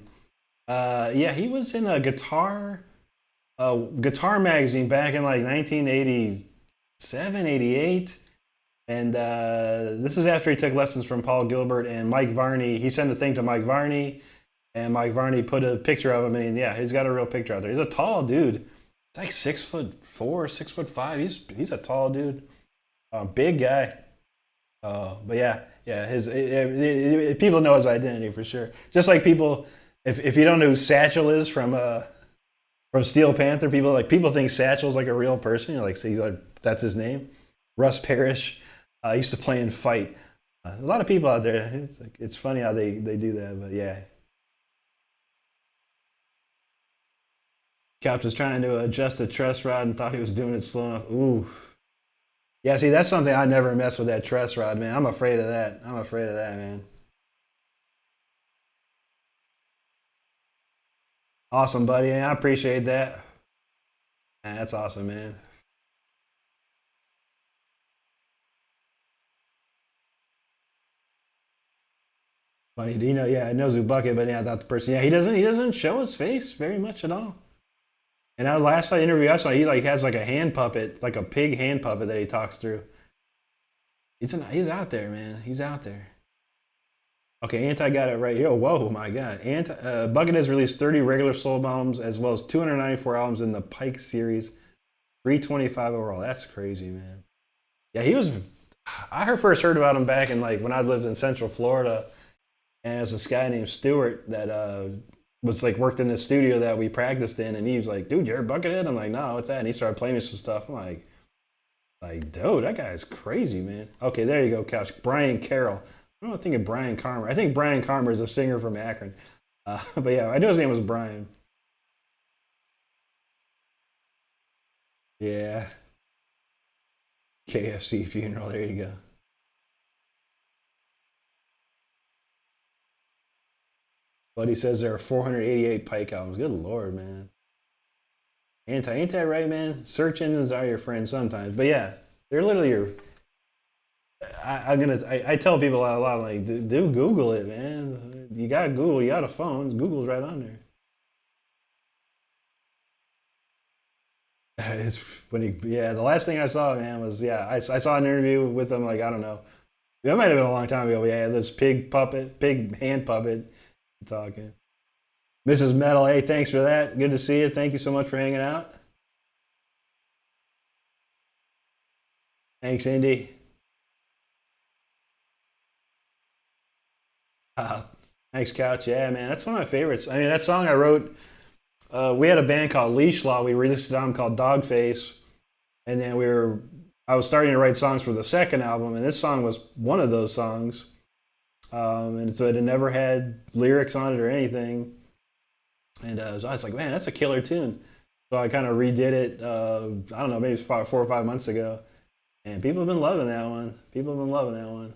Yeah, he was in a guitar magazine back in like 1987, 88. And this is after he took lessons from Paul Gilbert and Mike Varney. He sent a thing to Mike Varney, and Mike Varney put a picture of him. And yeah, he's got a real picture out there. He's a tall dude. It's like 6'4", 6'5". He's a tall dude, big guy. But yeah, people know his identity for sure. Just like people, if you don't know who Satchel is from Steel Panther, people think Satchel's like a real person. You're like, see, like, that's his name. Russ Parrish used to play in Fight. A lot of people out there. It's funny how they do that, but yeah. Couch was trying to adjust the truss rod and thought he was doing it slow enough. Ooh. Yeah, see, that's something I never mess with, that truss rod, man. I'm afraid of that. I'm afraid of that, man. Awesome, buddy. I appreciate that. Man, that's awesome, man. Funny, do you know? Yeah, I knows who Bucket, but yeah, I thought the person. Yeah, he doesn't show his face very much at all. And I last I interview I saw, he like has like a hand puppet, like a pig hand puppet that he talks through. He's out there, man. He's out there. Okay, Anti got it right. Yo, whoa, my God. Bucket has released 30 regular soul albums as well as 294 albums in the Pike series, 325 overall. That's crazy, man. Yeah, he was. First heard about him back in like when I lived in Central Florida, and there's this guy named Stewart that was like worked in the studio that we practiced in, and he was like, "Dude, you're a Buckethead?" I'm like, "No, what's that?" And he started playing me some stuff. I'm like, dude, that guy's crazy, man. Okay, there you go, Couch. Brian Carroll. I don't think of Brian Carmer. I think Brian Carmer is a singer from Akron. But yeah, I knew his name was Brian. Yeah, KFC funeral. There you go. But he says there are 488 Pike albums. Good lord, man. Ain't that right, man? Search engines are your friends sometimes. But yeah, they're literally your. I tell people a lot like do Google it, man. You got Google, you got a phone. Google's right on there. It's funny. Yeah, the last thing I saw, man, was yeah. I saw an interview with him. Like I don't know. That might have been a long time ago. But yeah, this pig hand puppet talking. Mrs. Metal, hey, thanks for that. Good to see you. Thank you so much for hanging out. Thanks, Indy. Uh, Thanks, Couch. Yeah, man, that's one of my favorites. I mean, that song I wrote. We had a band called Leash Law. We released an album called Dogface, and then I was starting to write songs for the second album, and this song was one of those songs. And so it had never had lyrics on it or anything. And I was like, man, that's a killer tune. So I kind of redid it. I don't know, maybe 4 or 5 months ago, and people have been loving that one. People have been loving that one.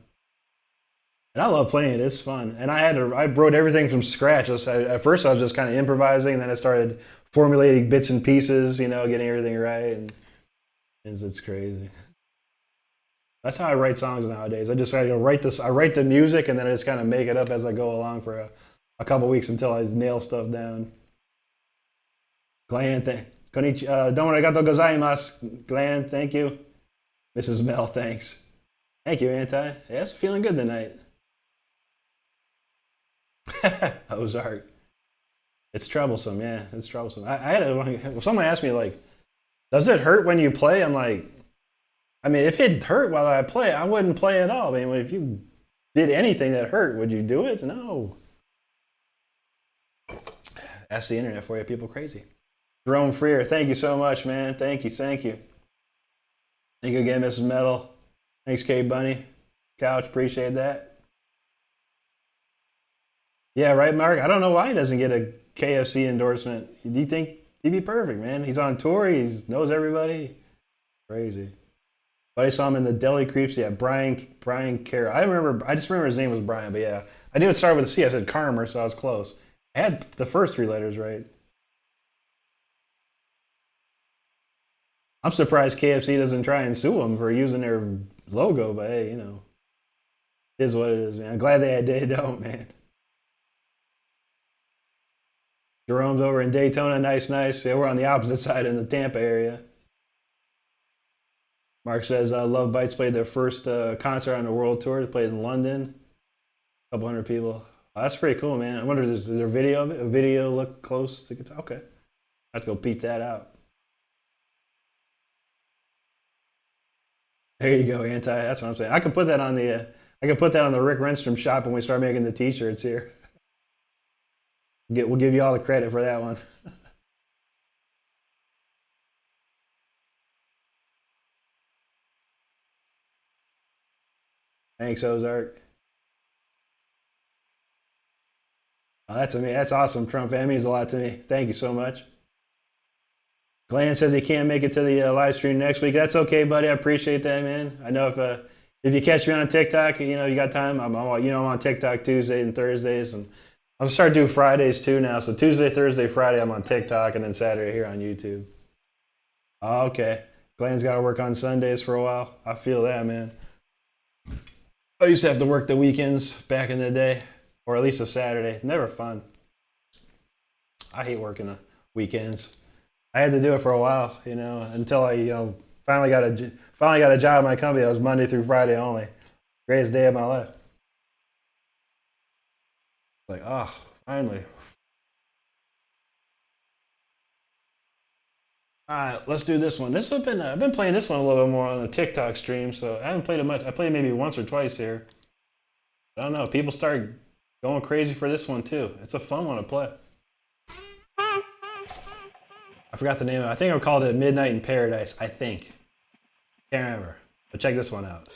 And I love playing it. It's fun. And I wrote everything from scratch. At first, I was just kind of improvising, and then I started formulating bits and pieces, getting everything right. And it's crazy. That's how I write songs nowadays. I write this. I write the music, and then I just kind of make it up as I go along for a couple weeks until I nail stuff down. Glenn, domo arigato gozaimasu. Glenn, thank you. Mrs. Mel, thanks. Thank you, Anti. Yeah, it's feeling good tonight. Ozark. It's troublesome, yeah. It's troublesome. Someone asked me like, does it hurt when you play? I'm like, I mean, if it hurt while I play, I wouldn't play at all. I mean, if you did anything that hurt, would you do it? No. That's the internet for you, people crazy. Jerome Freer, thank you so much, man. Thank you, thank you. Thank you again, Mrs. Metal. Thanks, K Bunny. Couch, appreciate that. Yeah, right, Mark. I don't know why he doesn't get a KFC endorsement. Do you think he'd be perfect, man? He's on tour. He knows everybody. Crazy. But I saw him in the Deli Creeps. Yeah, Brian Carroll. I just remember his name was Brian, but yeah. I knew it started with a C. I said Carmer, so I was close. I had the first 3 letters right. I'm surprised KFC doesn't try and sue them for using their logo, but hey, it is what it is, man. I'm glad they don't, man. Jerome's over in Daytona, nice. Yeah, we're on the opposite side in the Tampa area. Mark says Love Bites played their first concert on the world tour. They played in London. A couple hundred people. Oh, that's pretty cool, man. I wonder, is there a video of it? A video look close to guitar? Okay. I have to go peep that out. There you go, anti. That's what I'm saying. I could put that on the Rick Renstrom shop when we start making the T-shirts here. We'll give you all the credit for that one. Thanks, Ozark. Oh, that's me. That's awesome, Trump. That means a lot to me. Thank you so much. Glenn says he can't make it to the live stream next week. That's okay, buddy. I appreciate that, man. I know if you catch me on TikTok, you got time. I'm on TikTok Tuesdays and Thursdays, and I'll start doing Fridays too now. So Tuesday, Thursday, Friday, I'm on TikTok, and then Saturday here on YouTube. Oh, okay. Glenn's got to work on Sundays for a while. I feel that, man. I used to have to work the weekends back in the day, or at least a Saturday. Never fun. I hate working the weekends. I had to do it for a while, until I, finally got a job at my company that was Monday through Friday only. Greatest day of my life. Like, oh, finally. All right, let's do this one. I've been playing this one a little bit more on the TikTok stream, so I haven't played it much. I played maybe once or twice here. I don't know. People start going crazy for this one too. It's a fun one to play. I forgot the name of it. I think I called it Midnight in Paradise. I think. Can't remember. But check this one out.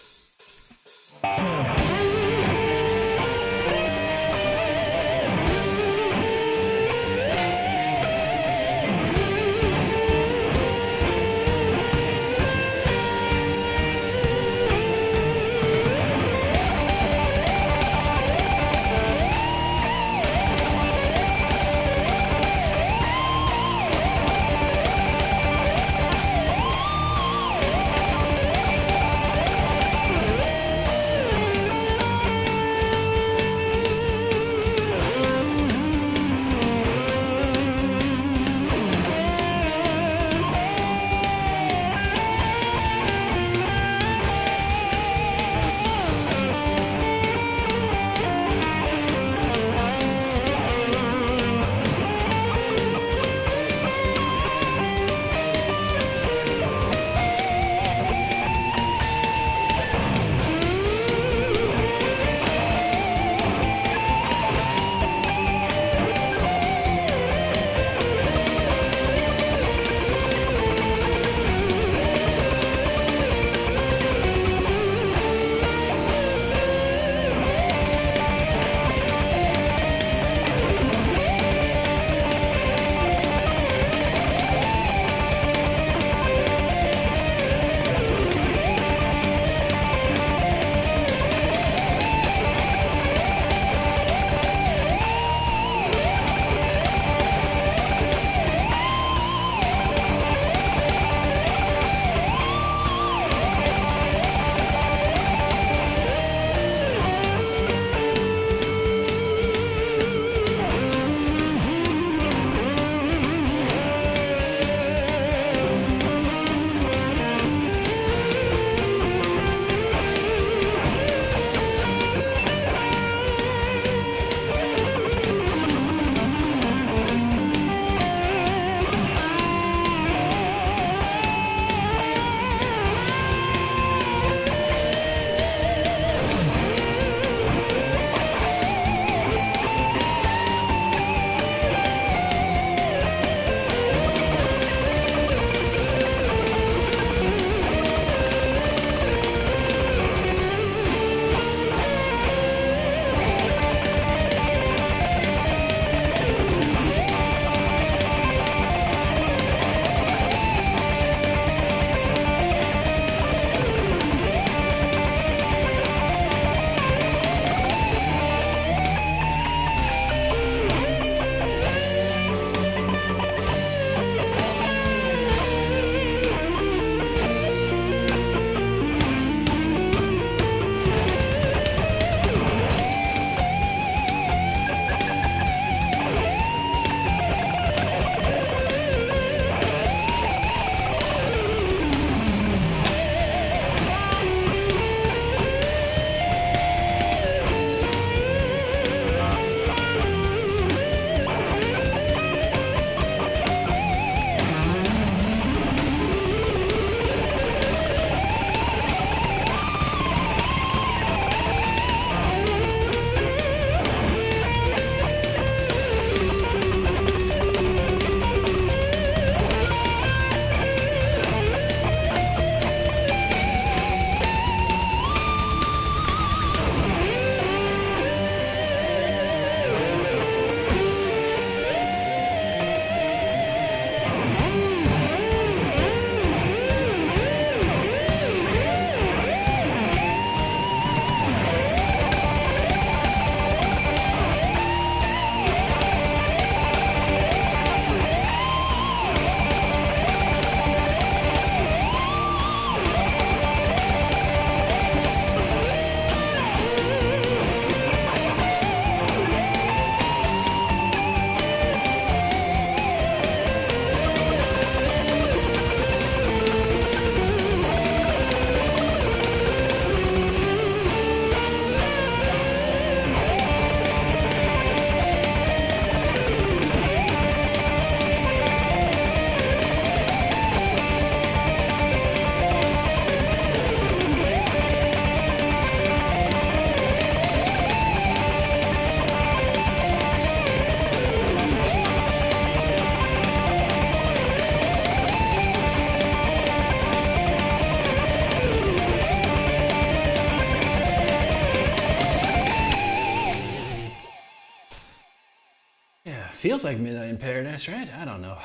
feels like Midnight in Paradise, right? I don't know.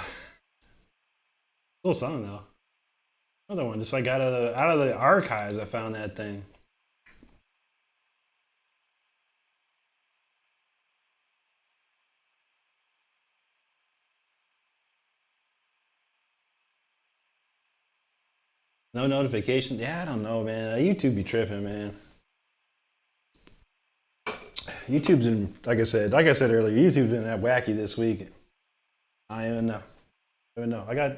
Cool song though. Another one, just like out of the archives, I found that thing. No notification. Yeah, I don't know, man. YouTube be tripping, man. YouTube's been, like I said earlier, YouTube's been that wacky this week. I don't even know. I don't know. I got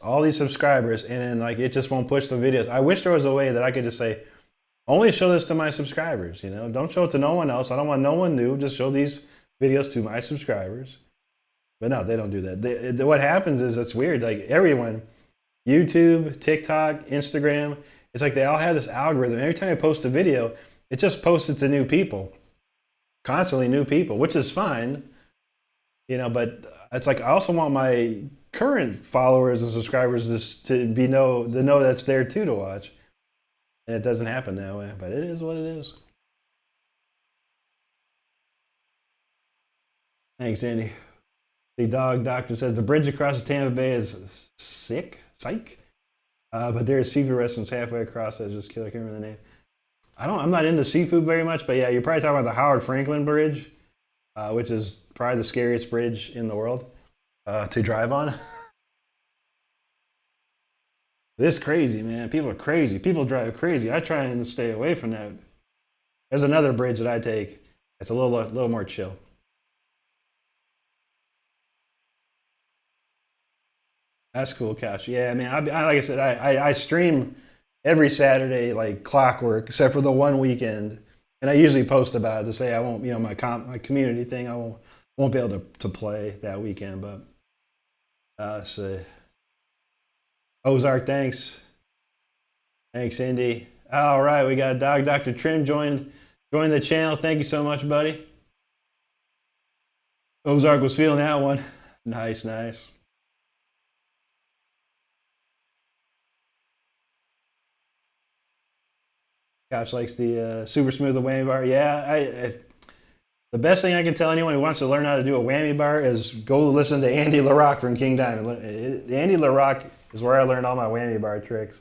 all these subscribers, and then like it just won't push the videos. I wish there was a way that I could just say, only show this to my subscribers. You know, don't show it to no one else. I don't want no one new. Just show these videos to my subscribers. But no, they don't do that. What happens is it's weird. Like everyone, YouTube, TikTok, Instagram, it's like they all have this algorithm. Every time I post a video, it just posts it to new people, constantly new people, which is fine, you know. But it's like I also want my current followers and subscribers to know that's there too to watch, and it doesn't happen that way. But it is what it is. Thanks, Andy. The dog doctor says the bridge across the Tampa Bay is psych. But there's seafood restaurants halfway across. That's just killer. I can't remember the name. I'm not into seafood very much, but yeah, you're probably talking about the Howard Franklin Bridge, which is probably the scariest bridge in the world to drive on. This crazy, man. People are crazy. People drive crazy. I try and stay away from that. There's another bridge that I take. It's a little more chill. That's cool, Couch. Yeah, man. Like I said, I stream every Saturday like clockwork, except for the one weekend, and I usually post about it to say I won't, you know, my community thing. I won't be able to play that weekend, but so Ozark, thanks, Indy. All right, we got Dr. Trim joined the channel. Thank you so much, buddy. Ozark was feeling that one. Nice. Couch likes the super smooth whammy bar. Yeah, the best thing I can tell anyone who wants to learn how to do a whammy bar is go listen to Andy LaRock from King Diamond. Andy LaRock is where I learned all my whammy bar tricks,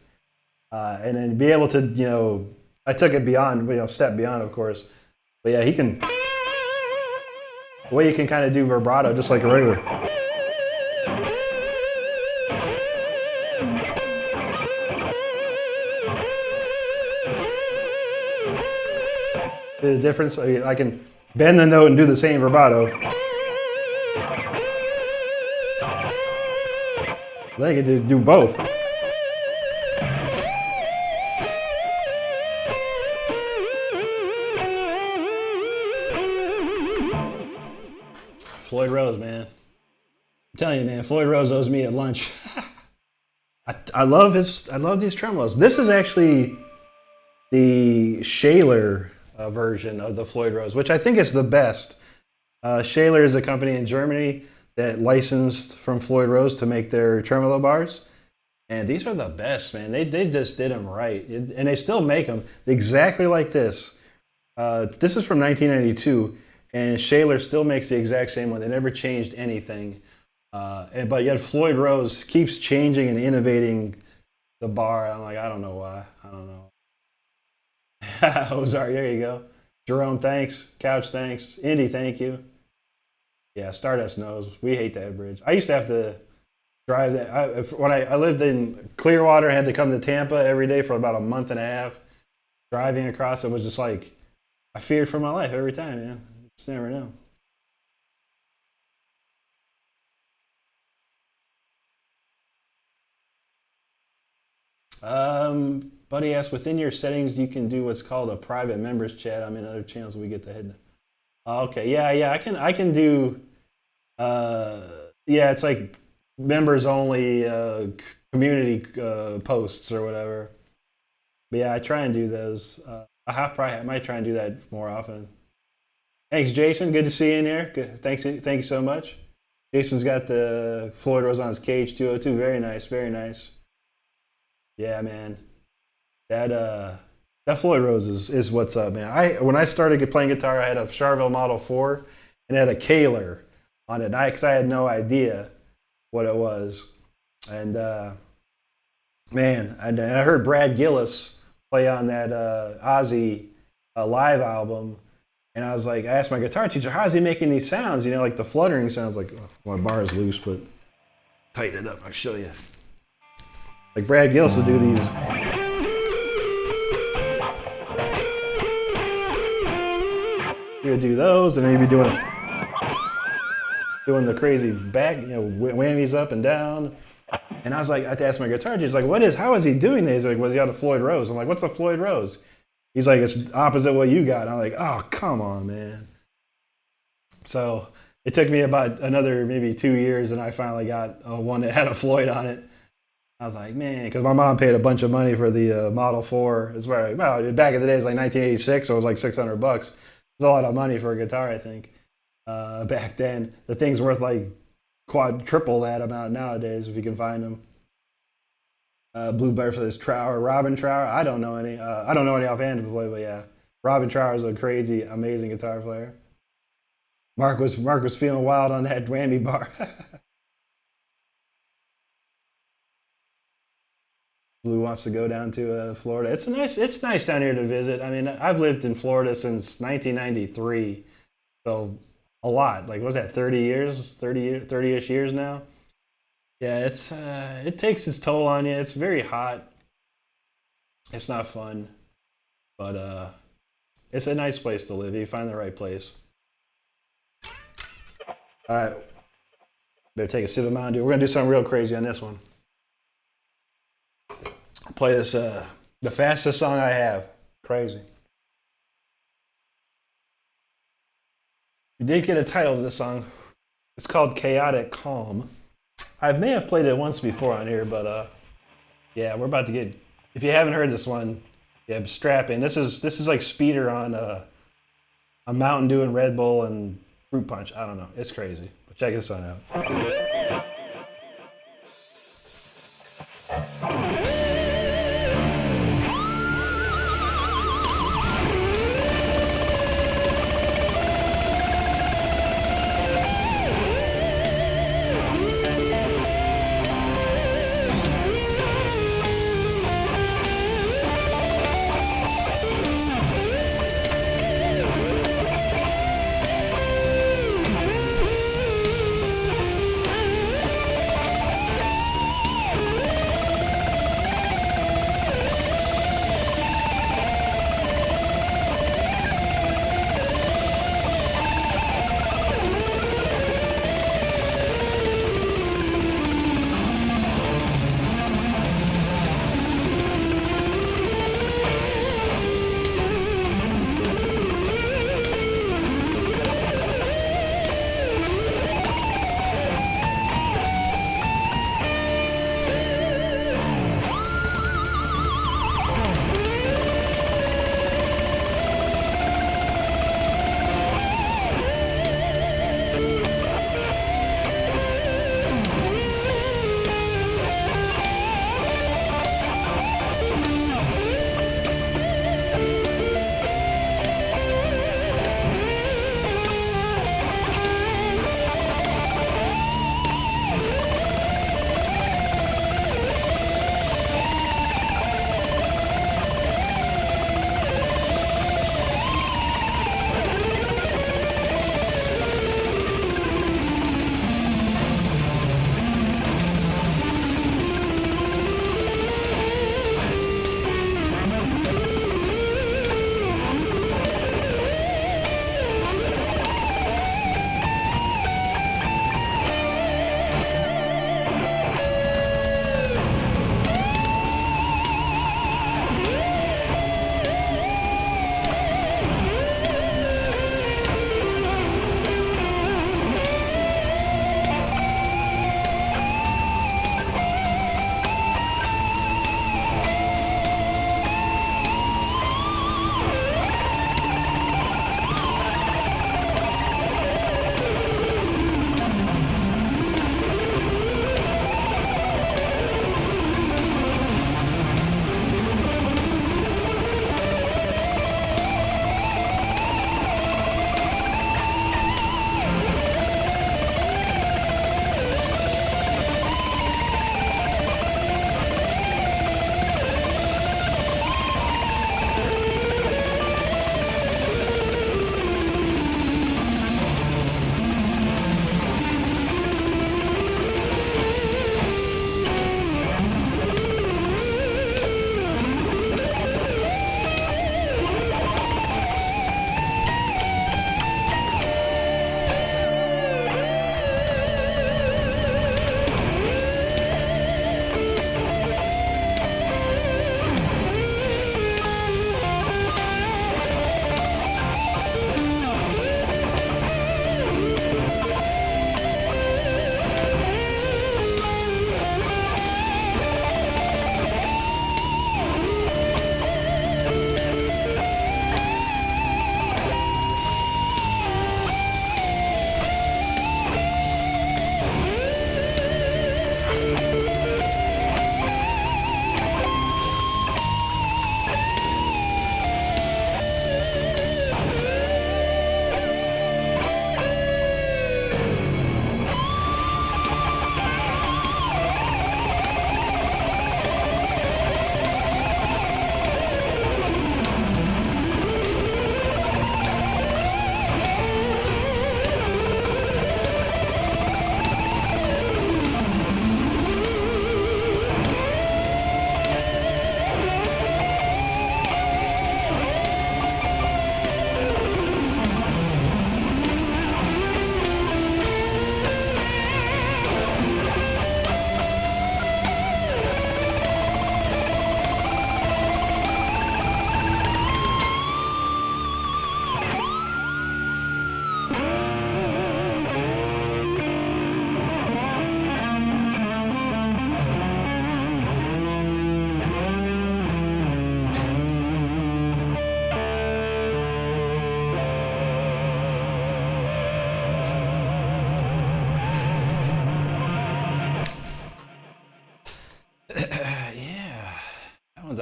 and then be able to, you know, I took it beyond, you know, step beyond, of course. But yeah, the way you can kind of do vibrato just like a regular. The difference, I can bend the note and do the same vibrato. Then I can do both. Floyd Rose, man. I'm telling you, man, Floyd Rose owes me at lunch. I love these tremolos. This is actually the Shaler version of the Floyd Rose, which I think is the best. Shaler is a company in Germany that licensed from Floyd Rose to make their tremolo bars, and these are the best, man. They just did them right, and they still make them exactly like this. This is from 1992, and Shaler still makes the exact same one. They never changed anything, but yet Floyd Rose keeps changing and innovating the bar. I'm like, I don't know why. I don't know. Ozark, there you go. Jerome, thanks. Couch, thanks. Indy, thank you. Yeah, Stardust knows. We hate that bridge. I used to have to drive that. When I lived in Clearwater, I had to come to Tampa every day for about a month and a half. Driving across it was just like, I feared for my life every time, man. You just never know. Buddy asked, within your settings, you can do what's called a private members chat. I'm in other channels we get to hit. Okay, yeah, I can do. Yeah, it's like members only community posts or whatever. But yeah, I try and do those. I might try and do that more often. Thanks, Jason. Good to see you in here. Good. Thank you so much. Jason's got the Floyd Rose on his cage 202. Very nice, very nice. Yeah, man. That Floyd Rose is what's up, man. When I started playing guitar, I had a Charvel Model 4 and it had a Kaler. on it. Because I had no idea what it was. And man, and I heard Brad Gillis play on that Ozzy live album. And I was like, I asked my guitar teacher, how's he making these sounds? You know, like the fluttering sounds. Like, oh, my bar is loose, but tighten it up. I'll show you. Like Brad Gillis would do these. He would do those, and then he'd be doing the crazy back, you know, whammies up and down. And I was like, I had to ask my guitar teacher, like, how is he doing this? He's like, was he on a Floyd Rose? I'm like, what's a Floyd Rose? He's like, it's opposite what you got. And I'm like, oh, come on, man. So it took me about another maybe 2 years, and I finally got one that had a Floyd on it. I was like, man, because my mom paid a bunch of money for the Model 4. It's where, well, back in the day, it's like 1986, so it was like $600. It's a lot of money for a guitar, I think. Back then, the thing's worth like triple that amount nowadays if you can find them. Blue Butterflies Trower, Robin Trower. I don't know any offhand, but yeah, Robin Trower is a crazy, amazing guitar player. Mark was feeling wild on that whammy bar. Blue wants to go down to Florida. It's nice down here to visit. I mean, I've lived in Florida since 1993, so a lot. Like, what was that, 30-ish years now? Yeah, it takes its toll on you. It's very hot. It's not fun, but it's a nice place to live if you find the right place. All right, better take a sip of Mountain Dew. We're gonna do something real crazy on this one. I'll play this the fastest song I have. Crazy. We did get a title to this song. It's called Chaotic Calm. I may have played it once before on here, but yeah, we're about to get. If you haven't heard this one, yeah, strap in. This is like speeder on a Mountain Dew and Red Bull and fruit punch. I don't know. It's crazy. But check this one out.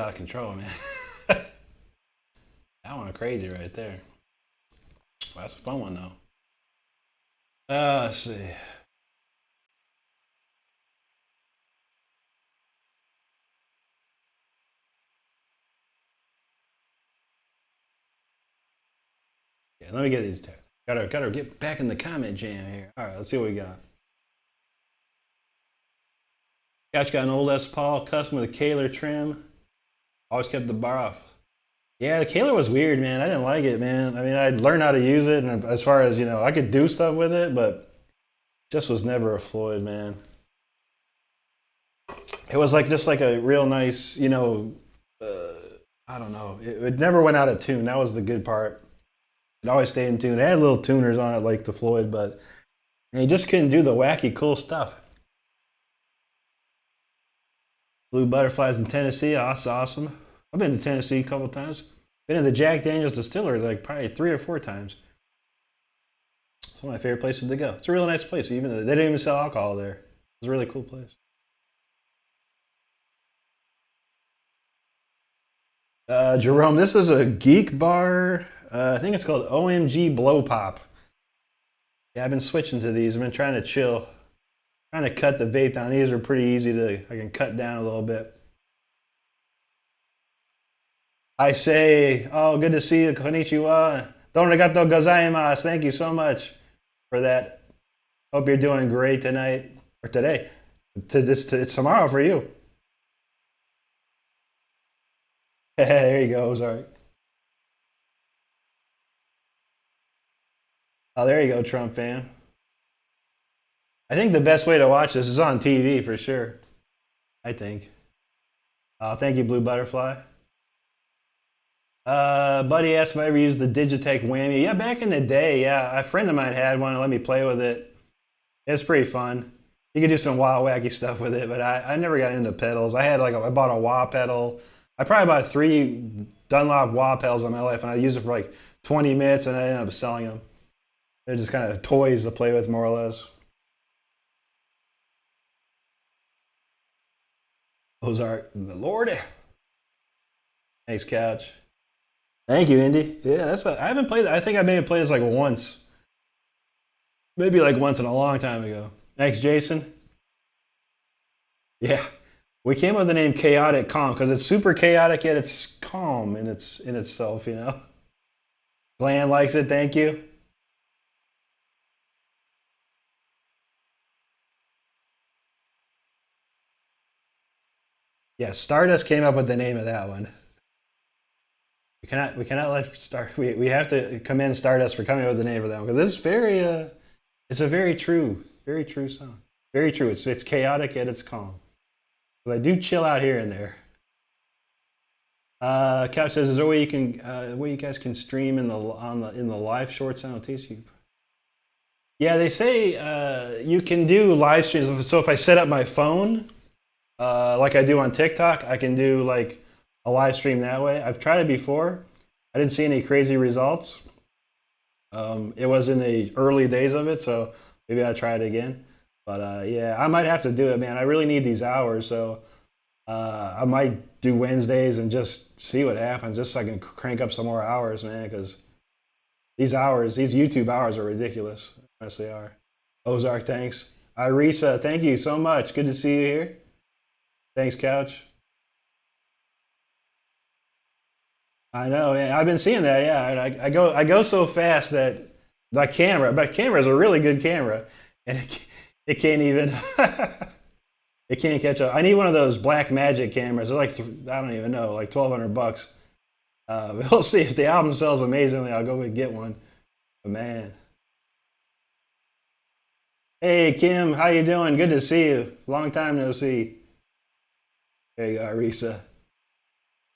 out of control, man. That one crazy right there. Well, that's a fun one though. Let's see. Yeah, let me get these. Gotta get back in the comment jam here. All right, let's see what we got. Got an old Les Paul custom with a Kaler trim. Always kept the bar off. Yeah, the Kaler was weird, man. I didn't like it, man. I mean, I learned how to use it, and as far as I could do stuff with it, but just was never a Floyd, man. It was like just like a real nice, I don't know. It never went out of tune. That was the good part. It always stayed in tune. It had little tuners on it like the Floyd, but you just couldn't do the wacky, cool stuff. Blue Butterflies in Tennessee. That's awesome. I've been to Tennessee a couple times. Been to the Jack Daniels Distillery like probably 3 or 4 times. It's one of my favorite places to go. It's a really nice place. They didn't even sell alcohol there. It's a really cool place. Jerome, this is a geek bar. I think it's called OMG Blow Pop. Yeah, I've been switching to these. I've been trying to chill. Trying to cut the vape down. These are pretty easy I can cut down a little bit. I say, oh, good to see you. Konnichiwa. Donrigato gozaimasu. Thank you so much for that. Hope you're doing great tonight or today. It's tomorrow for you. There you go. Sorry. Oh, there you go, Trump fan. I think the best way to watch this is on TV for sure. I think. Thank you, Blue Butterfly. Buddy asked if I ever used the Digitech Whammy. Yeah, back in the day, yeah. A friend of mine had one and let me play with it. It's pretty fun. You could do some wild, wacky stuff with it, but I never got into pedals. I bought a wah pedal. I probably bought 3 Dunlop wah pedals in my life, and I used it for like 20 minutes, and I ended up selling them. They're just kind of toys to play with, more or less. Ozark, the Lordy. Thanks, Couch. Thank you, Indy. Yeah, I haven't played that. I think I may have played this like once. Maybe like once in a long time ago. Thanks, Jason. Yeah. We came up with the name Chaotic Calm because it's super chaotic yet it's calm in itself, Glenn likes it, thank you. Yeah, Stardust came up with the name of that one. We cannot let we have to commend Stardust for coming up with the name of that one because it's a very true song. Very true. It's chaotic yet it's calm. But I do chill out here and there. Couch says, "Is there a way you guys can stream in the live shorts on TCU?" Yeah, they say you can do live streams. So if I set up my phone, like I do on TikTok, I can do like a live stream that way. I've tried it before. I didn't see any crazy results. It was in the early days of it, so maybe I'll try it again. But yeah, I might have to do it, man. I really need these hours, so I might do Wednesdays and just see what happens, just so I can crank up some more hours, man, because these YouTube hours are ridiculous. They honestly are. Ozark, thanks. Irisa, thank you so much. Good to see you here. Thanks, Couch. I know, yeah. I've been seeing that, yeah. I go so fast that my camera is a really good camera, and it can't even it can't catch up. I need one of those Black Magic cameras. They're like I don't even know, like $1,200. We'll see if the album sells amazingly. I'll go and get one. But man, hey Kim, how you doing? Good to see you. Long time no see. There you go, Arisa.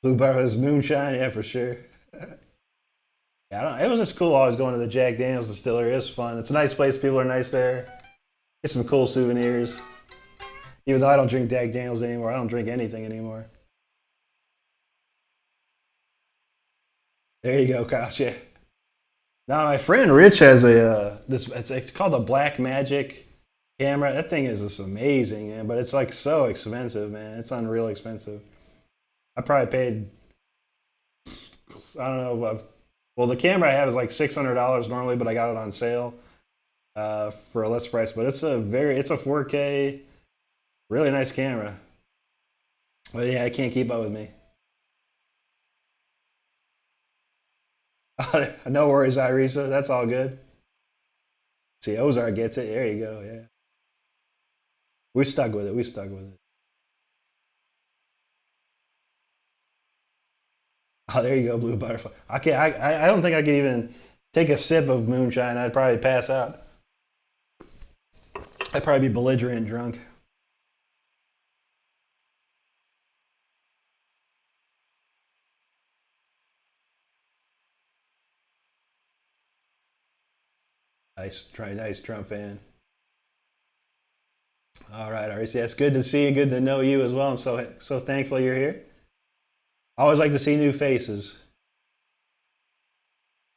Blue Bar's moonshine, yeah, for sure. Yeah, it was just cool always going to the Jack Daniels Distillery. It was fun. It's a nice place. People are nice there. Get some cool souvenirs. Even though I don't drink Jack Daniels anymore, I don't drink anything anymore. There you go, Couch. Yeah. Now my friend Rich has it's called a Black Magic camera. That thing is just amazing, man. But it's like so expensive, man. It's unreal expensive. I probably paid, I don't know, well, the camera I have is like $600 normally, but I got it on sale for a less price. But it's a 4K, really nice camera. But yeah, I can't keep up with me. No worries, Irisa. That's all good. See, Ozark gets it. There you go. Yeah, we stuck with it. We stuck with it. Oh, there you go, Blue Butterfly. Okay, I don't think I could even take a sip of moonshine. I'd probably pass out. I'd probably be belligerent drunk. Nice Trump fan. All right, RC. It's good to see you. Good to know you as well. I'm so thankful you're here. I always like to see new faces.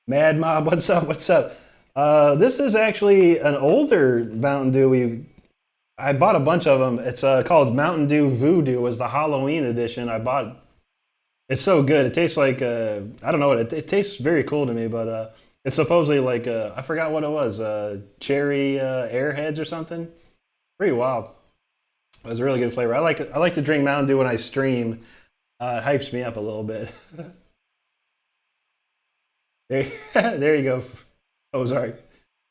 Mad Mob, what's up? What's up? This is actually an older Mountain Dew. I bought a bunch of them. It's called Mountain Dew Voodoo. It was the Halloween edition. I bought. It's so good. It tastes like I don't know what it tastes very cool to me, but it's supposedly like I forgot what it was. Cherry Airheads or something. Pretty wild. It was a really good flavor. I like to drink Mountain Dew when I stream. It hypes me up a little bit. There, there you go. Oh, sorry.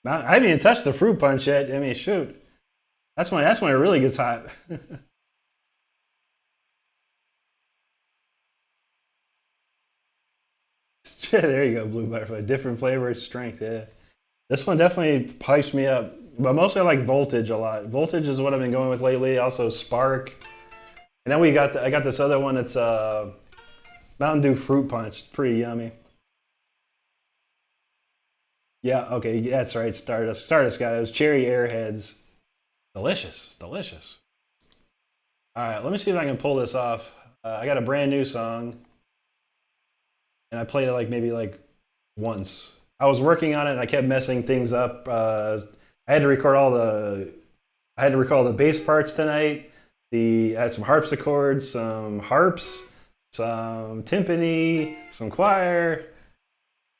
I haven't even touched the fruit punch yet. I mean, shoot. That's when it really gets hot. There you go, Blue Butterfly. Different flavor, strength. Yeah, this one definitely hypes me up. But mostly I like Voltage a lot. Voltage is what I've been going with lately. Also Spark, and then I got this other one. It's Mountain Dew Fruit Punch. It's pretty yummy. Yeah, okay, yeah, that's right. Stardust got it. It was Cherry Airheads. Delicious, delicious. All right, let me see if I can pull this off. I got a brand new song, and I played it like maybe like once. I was working on it, and I kept messing things up. I had to record all the I had to record all the bass parts tonight. I had some harpsichords, some harps, some timpani, some choir.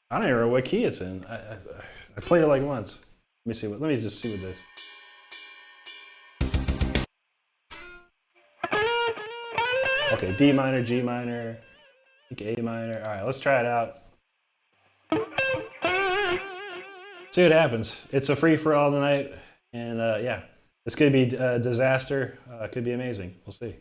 I don't even know what key it's in. I played it like once. Let me see. Let me just see what this. Okay, D minor, G minor, I think A minor. All right, let's try it out. See what happens. It's a free for all tonight, and yeah, this could be a disaster. Could be amazing. We'll see.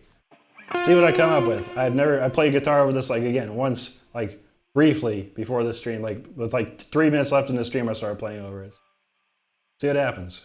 See what I come up with. I played guitar over this like again once, like briefly before the stream, like with like 3 minutes left in the stream, I started playing over it. See what happens.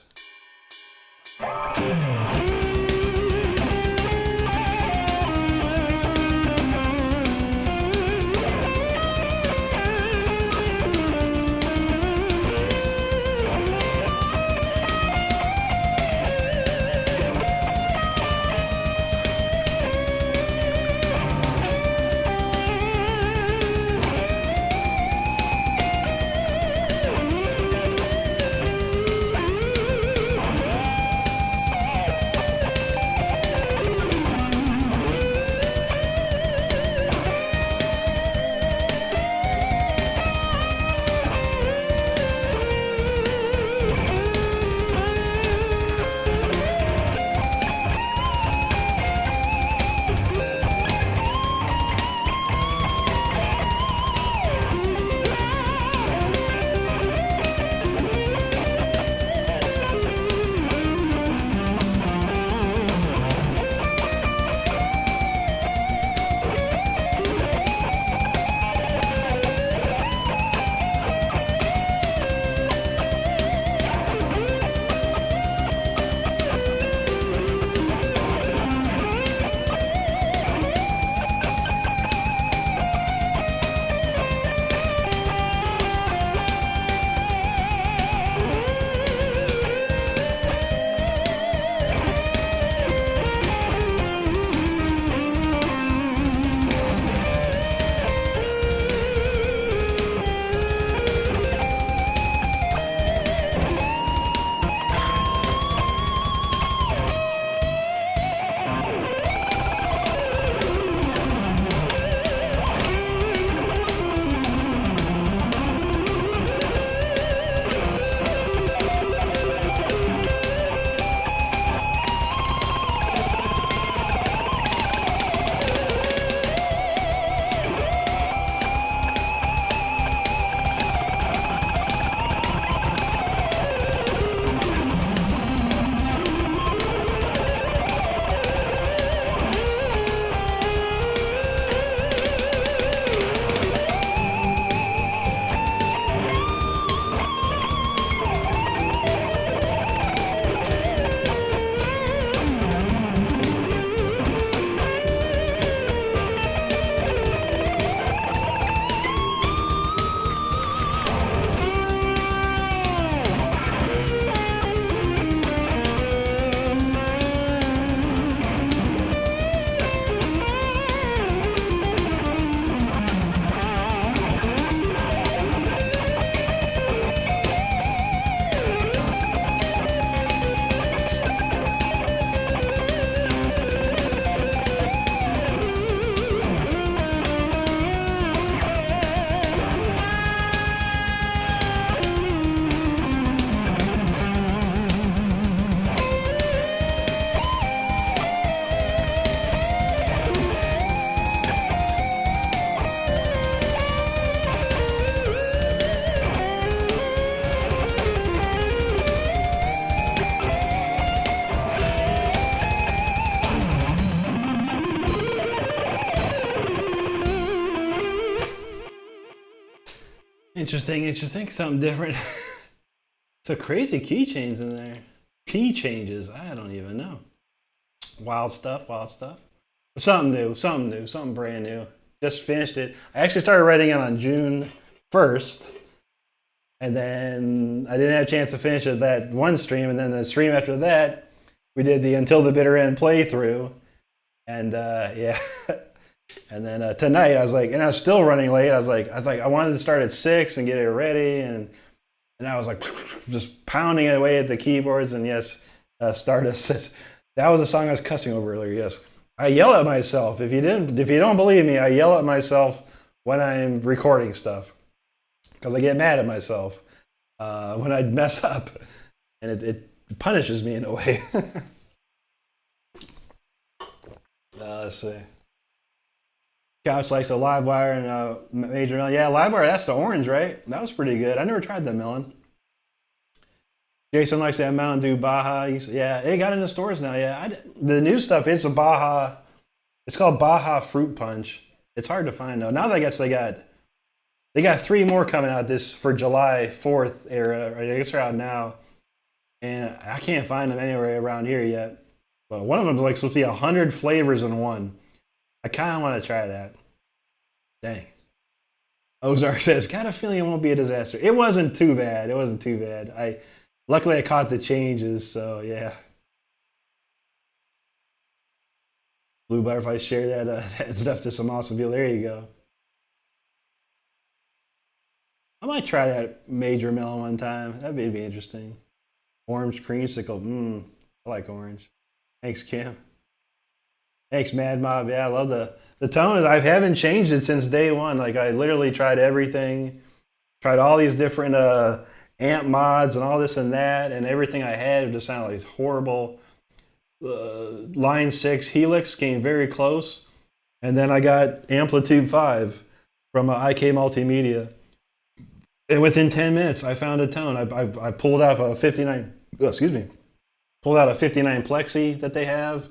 Interesting, interesting. Something different. So crazy keychains in there. Key changes. I don't even know. Wild stuff, wild stuff. Something new, something new, something brand new. Just finished it. I actually started writing it on June 1st. And then I didn't have a chance to finish it that one stream. And then the stream after that, we did the Until the Bitter End playthrough. And yeah. And then tonight I was like, and I was still running late. I wanted to start at 6 and get it ready. And I was like, just pounding away at the keyboards. And yes, Stardust says, that was a song I was cussing over earlier. Yes. I yell at myself. If you don't believe me, I yell at myself when I'm recording stuff because I get mad at myself when I mess up, and it punishes me in a way. Let's see. Couch likes a live wire and a major melon. Yeah, live wire. That's the orange, right? That was pretty good. I never tried that melon. Jason likes that Mountain Dew Baja. Yeah, it got in the stores now. Yeah, the new stuff is a Baja. It's called Baja Fruit Punch. It's hard to find though. Now I guess they got 3 more coming out this for July 4th era. I guess they're out now, and I can't find them anywhere around here yet. But one of them is like supposed to be 100 flavors in one. I kind of want to try that. Dang. Ozark says, got a feeling it won't be a disaster. It wasn't too bad. It wasn't too bad. Luckily I caught the changes, so yeah. Blue Butterfly share that stuff to some awesome people. There you go. I might try that major melon one time. That'd be interesting. Orange creamsicle. I like orange. Thanks, Kim. Thanks, Mad Mob. Yeah, I love the tone. I haven't changed it since day one. Like I literally tried everything. Tried all these different amp mods and all this and that, and everything I had just sounded like horrible. Line 6 Helix came very close, and then I got Amplitude 5 from IK Multimedia, and within 10 minutes I found a tone. I pulled out a 59. Pulled out a 59 Plexi that they have,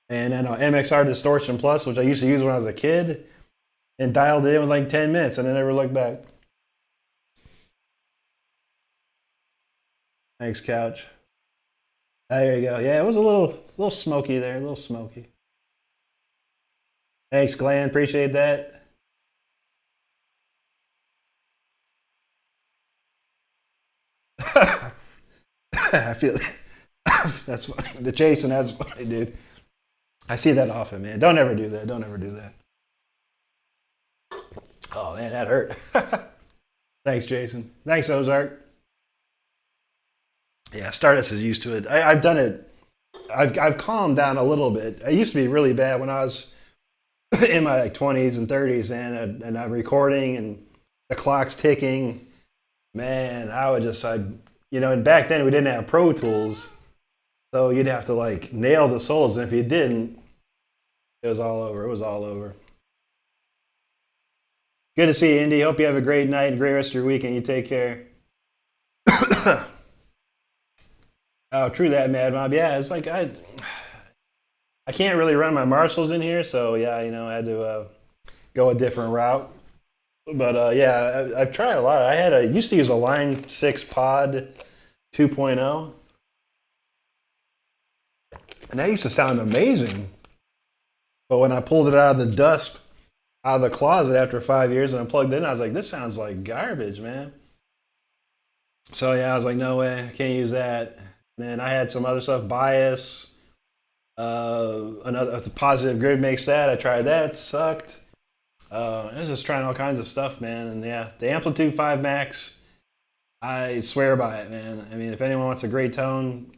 and then an MXR Distortion Plus, which I used to use when I was a kid, and dialed it in with like 10 minutes, and I never looked back. Thanks, Couch. There you go. Yeah, it was a little smoky there, a little smoky. Thanks, Glenn. Appreciate that. I feel that's funny. The Jason, that's funny, dude. I see that often, man. Don't ever do that. Don't ever do that. Oh man, that hurt. Thanks, Jason. Thanks, Ozark. Yeah, Stardust is used to it. I've done it. I've calmed down a little bit. I used to be really bad when I was in my 20s and 30s, and I'm recording and the clock's ticking. Man, and back then we didn't have Pro Tools, so you'd have to like nail the solos, and if you didn't, it was all over. It was all over. Good to see you, Indy. Hope you have a great night and great rest of your weekend. You take care. Oh, true that, Mad Mob. Yeah, it's like I can't really run my Marshalls in here, so yeah, I had to go a different route. But yeah, I've tried a lot. I used to use a Line 6 Pod 2.0, and that used to sound amazing. But when I pulled it out of the dust, out of the closet after 5 years, and I plugged it in, I was like, this sounds like garbage, man. So yeah, I was like, no way, I can't use that. And then I had some other stuff, Bias, another the Positive Grid makes that. I tried that, it sucked. I was just trying all kinds of stuff, man. And yeah, the Amplitude 5 Max, I swear by it, man. I mean, if anyone wants a great tone,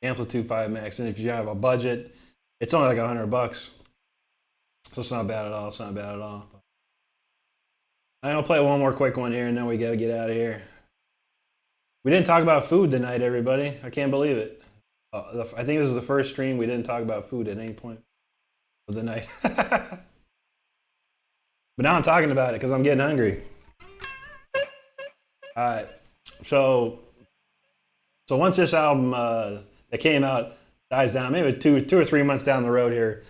Amplitude 5 Max. And if you have a budget, it's only like $100. So it's not bad at all. It's not bad at all. I'll play one more quick one here, and then we got to get out of here. We didn't talk about food tonight, everybody. I can't believe it. I think this is the first stream we didn't talk about food at any point of the night. But now I'm talking about it because I'm getting hungry. All right. So once this album that came out dies down, maybe two or 3 months down the road here,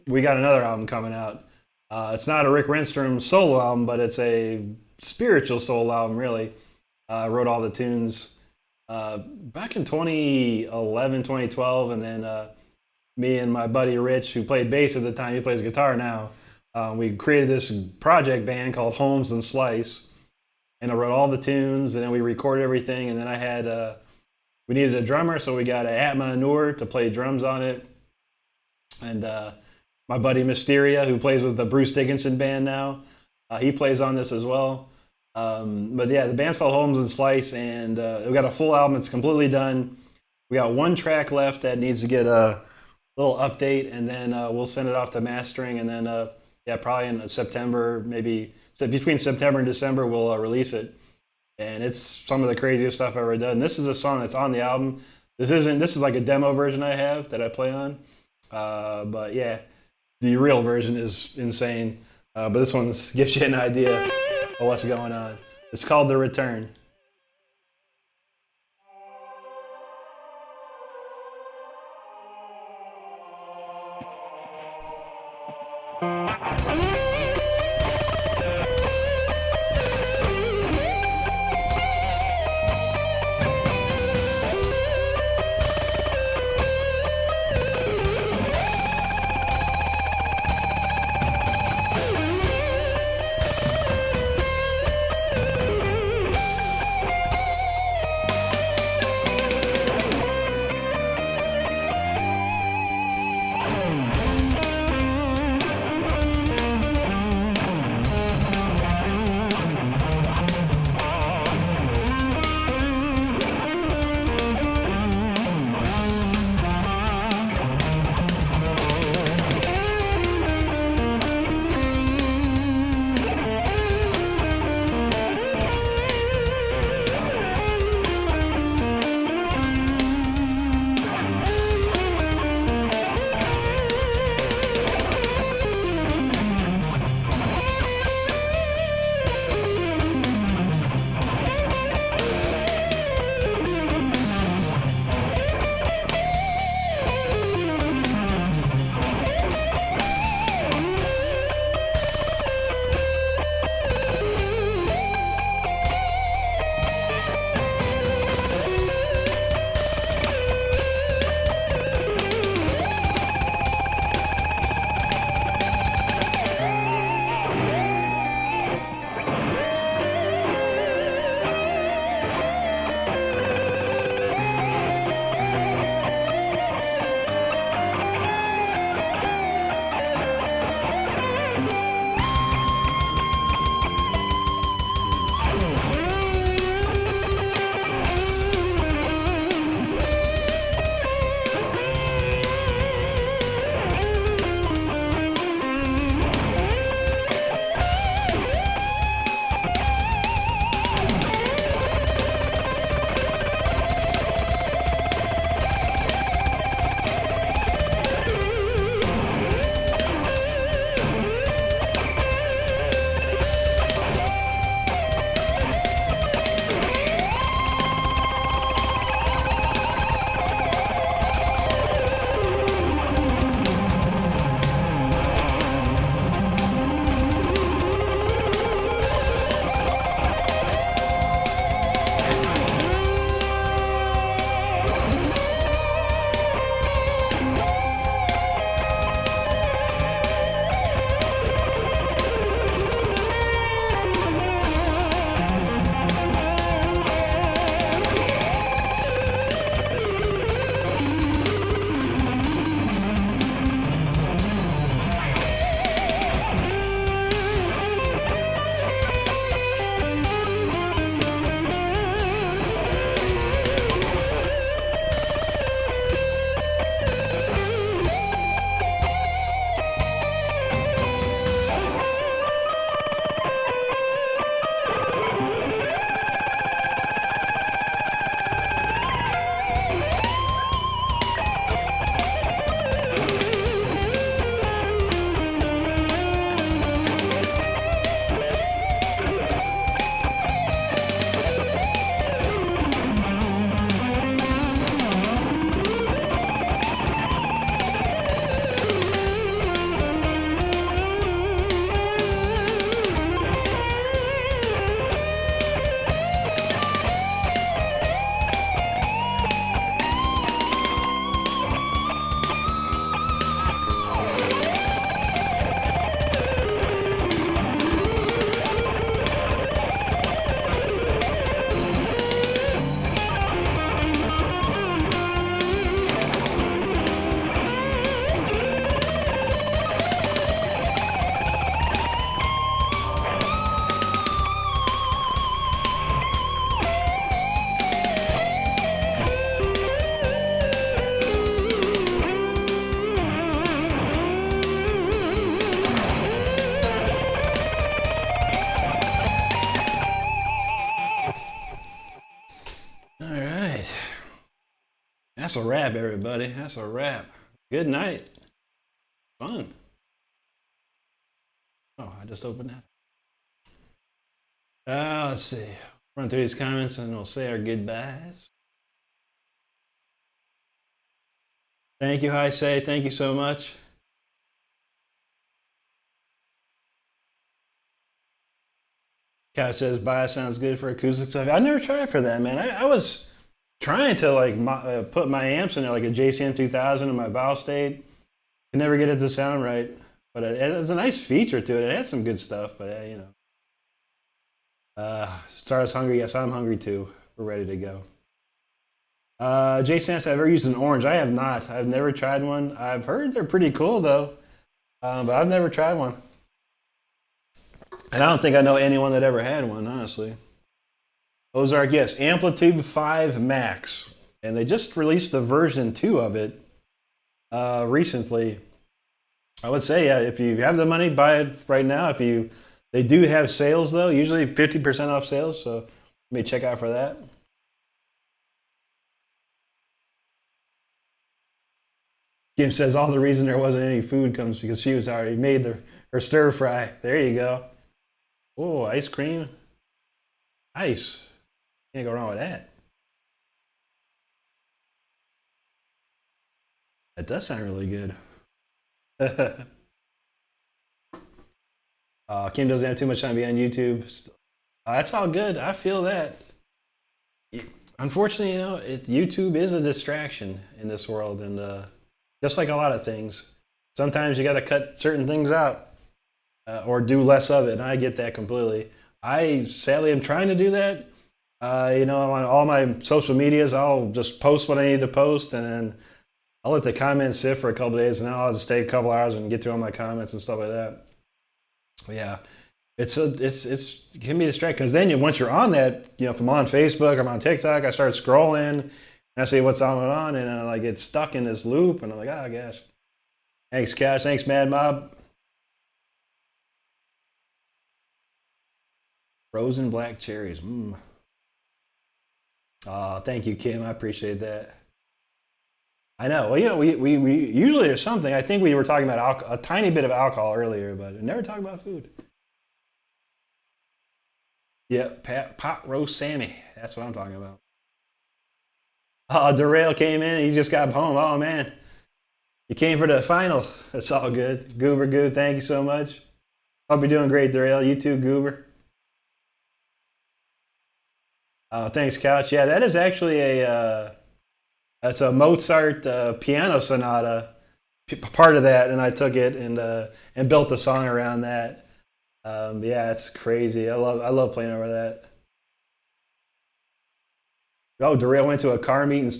we got another album coming out. It's not a Rick Renstrom solo album, but it's a spiritual soul album, really. I wrote all the tunes back in 2011, 2012, and then me and my buddy Rich, who played bass at the time, he plays guitar now. We created this project band called Holmes and Slice, and I wrote all the tunes, and then we recorded everything, and then I had we needed a drummer, so we got Atma Noor to play drums on it, and my buddy Mysteria, who plays with the Bruce Dickinson band now, he plays on this as well. But yeah, the band's called Holmes and Slice, and we got a full album. It's completely done. We got one track left that needs to get a little update, and then we'll send it off to mastering, and then yeah, probably in September, maybe between September and December, we'll release it. And it's some of the craziest stuff I've ever done. This is a song that's on the album. This is like a demo version I have that I play on. But yeah, the real version is insane. But this one gives you an idea of what's going on. It's called The Return. That's a wrap, everybody. That's a wrap. Good night. Fun. Oh, I just opened that. Let's see. Run through these comments and we'll say our goodbyes. Thank you, Hi Say. Thank you so much. Cat says, "Bye." Sounds good for acoustic stuff. I never tried for that, man. I was trying to like put my amps in there, like a JCM 2000 in my valve state. Could never get it to sound right, but it has a nice feature to it. It has some good stuff, but you know. Star's hungry. Yes, I'm hungry too. We're ready to go. Jason asks, "I've ever used an orange?" I have not. I've never tried one. I've heard they're pretty cool though, but I've never tried one. And I don't think I know anyone that ever had one, honestly. Ozark, yes, Amplitude 5 Max. And they just released the version 2 of it recently. I would say, yeah, if you have the money, buy it right now. They do have sales though, usually 50% off sales, so let me check out for that. Kim says all the reason there wasn't any food comes because she was already made her stir fry. There you go. Oh, ice cream. Ice. Can't go wrong with that. That does sound really good. Kim doesn't have too much time to be on YouTube. That's all good. I feel that. Unfortunately, YouTube is a distraction in this world, and just like a lot of things, sometimes you got to cut certain things out or do less of it. And I get that completely. I sadly am trying to do that. On all my social medias, I'll just post what I need to post, and then I'll let the comments sit for a couple of days, and then I'll just take a couple hours and get through all my comments and stuff like that. But yeah, it can be distracting because then once you're on that, if I'm on Facebook, I'm on TikTok, I start scrolling and I see what's on, and I like get stuck in this loop, and I'm like, oh gosh. Thanks, Cash. Thanks, Mad Mob. Frozen black cherries. Oh, thank you, Kim. I appreciate that. I know. Well, we usually there's something. I think we were talking about a tiny bit of alcohol earlier, but we never talked about food. Yeah, pot roast Sammy. That's what I'm talking about. Derail came in. He just got home. Oh man, you came for the final. That's all good. Goober Goo, thank you so much. Hope you're doing great, Derail. You too, Goober. Thanks, Couch. Yeah, that is actually that's a Mozart piano sonata, part of that, and I took it and built the song around that. Yeah, it's crazy. I love playing over that. Oh, Derail went to a car meet in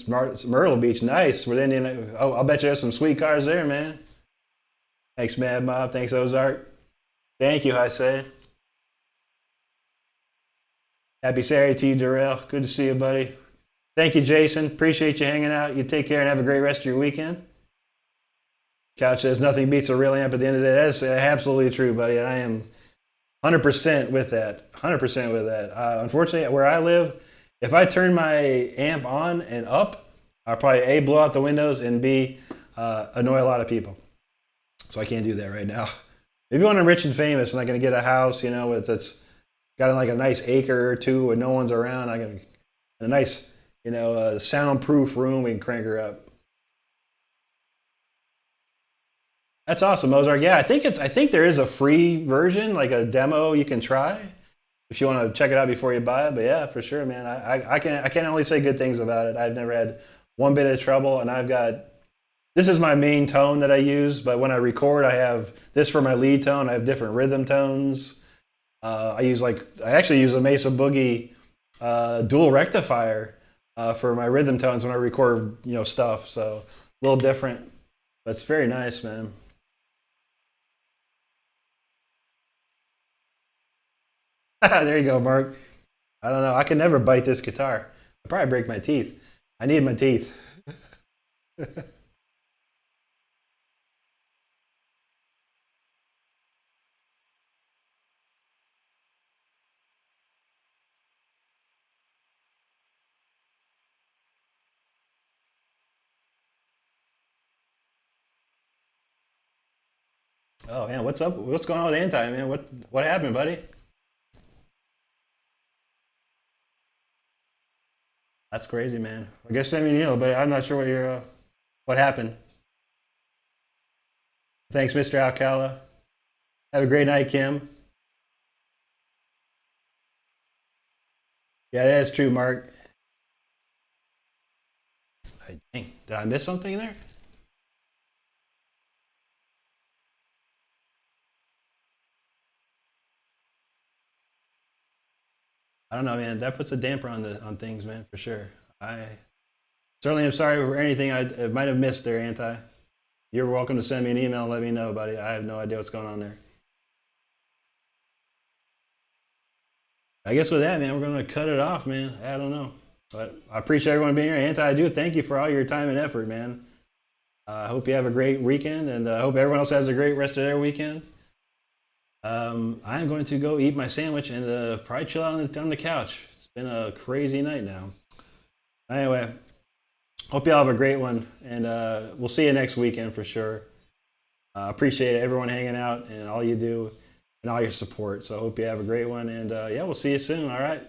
Myrtle Beach. Nice. Oh, I'll bet you there's some sweet cars there, man. Thanks, Mad Mob. Thanks, Ozark. Thank you, I say. Happy Saturday to you, Derail. Good to see you, buddy. Thank you, Jason. Appreciate you hanging out. You take care and have a great rest of your weekend. Couch says nothing beats a real amp at the end of the day. That's absolutely true, buddy. And I am 100% with that. 100% with that. Unfortunately, where I live, if I turn my amp on and up, I'll probably A, blow out the windows, and B, annoy a lot of people. So I can't do that right now. Maybe when I'm rich and famous and I'm going to get a house, that's got like a nice acre or two and no one's around, I can a nice, soundproof room, we can crank her up. That's awesome, Mozart. Yeah, I think there is a free version, like a demo you can try if you want to check it out before you buy it. But yeah, for sure, man. I can only say good things about it. I've never had one bit of trouble, and this is my main tone that I use. But when I record, I have this for my lead tone. I have different rhythm tones. I actually use a Mesa Boogie dual rectifier for my rhythm tones when I record stuff. So a little different, but it's very nice, man. There you go, Mark. I don't know. I can never bite this guitar. I probably break my teeth. I need my teeth. Oh man, what's up? What's going on with Anti, man? What happened, buddy? That's crazy, man. I guess send me an email, but I'm not sure what happened. Thanks, Mr. Alcala. Have a great night, Kim. Yeah, that's true, Mark. Dang, did I miss something there? I don't know, man. That puts a damper on things, man, for sure. I certainly am sorry for anything I might have missed there, Anti. You're welcome to send me an email and let me know, buddy. I have no idea what's going on there. I guess with that, man, we're going to cut it off, man. I don't know. But I appreciate everyone being here. Anti, I do thank you for all your time and effort, man. I hope you have a great weekend, and I hope everyone else has a great rest of their weekend. I'm going to go eat my sandwich and probably chill out on the couch. It's been a crazy night now. Anyway, hope you all have a great one, and we'll see you next weekend for sure. Appreciate everyone hanging out and all you do and all your support. So I hope you have a great one, and yeah, we'll see you soon. All right.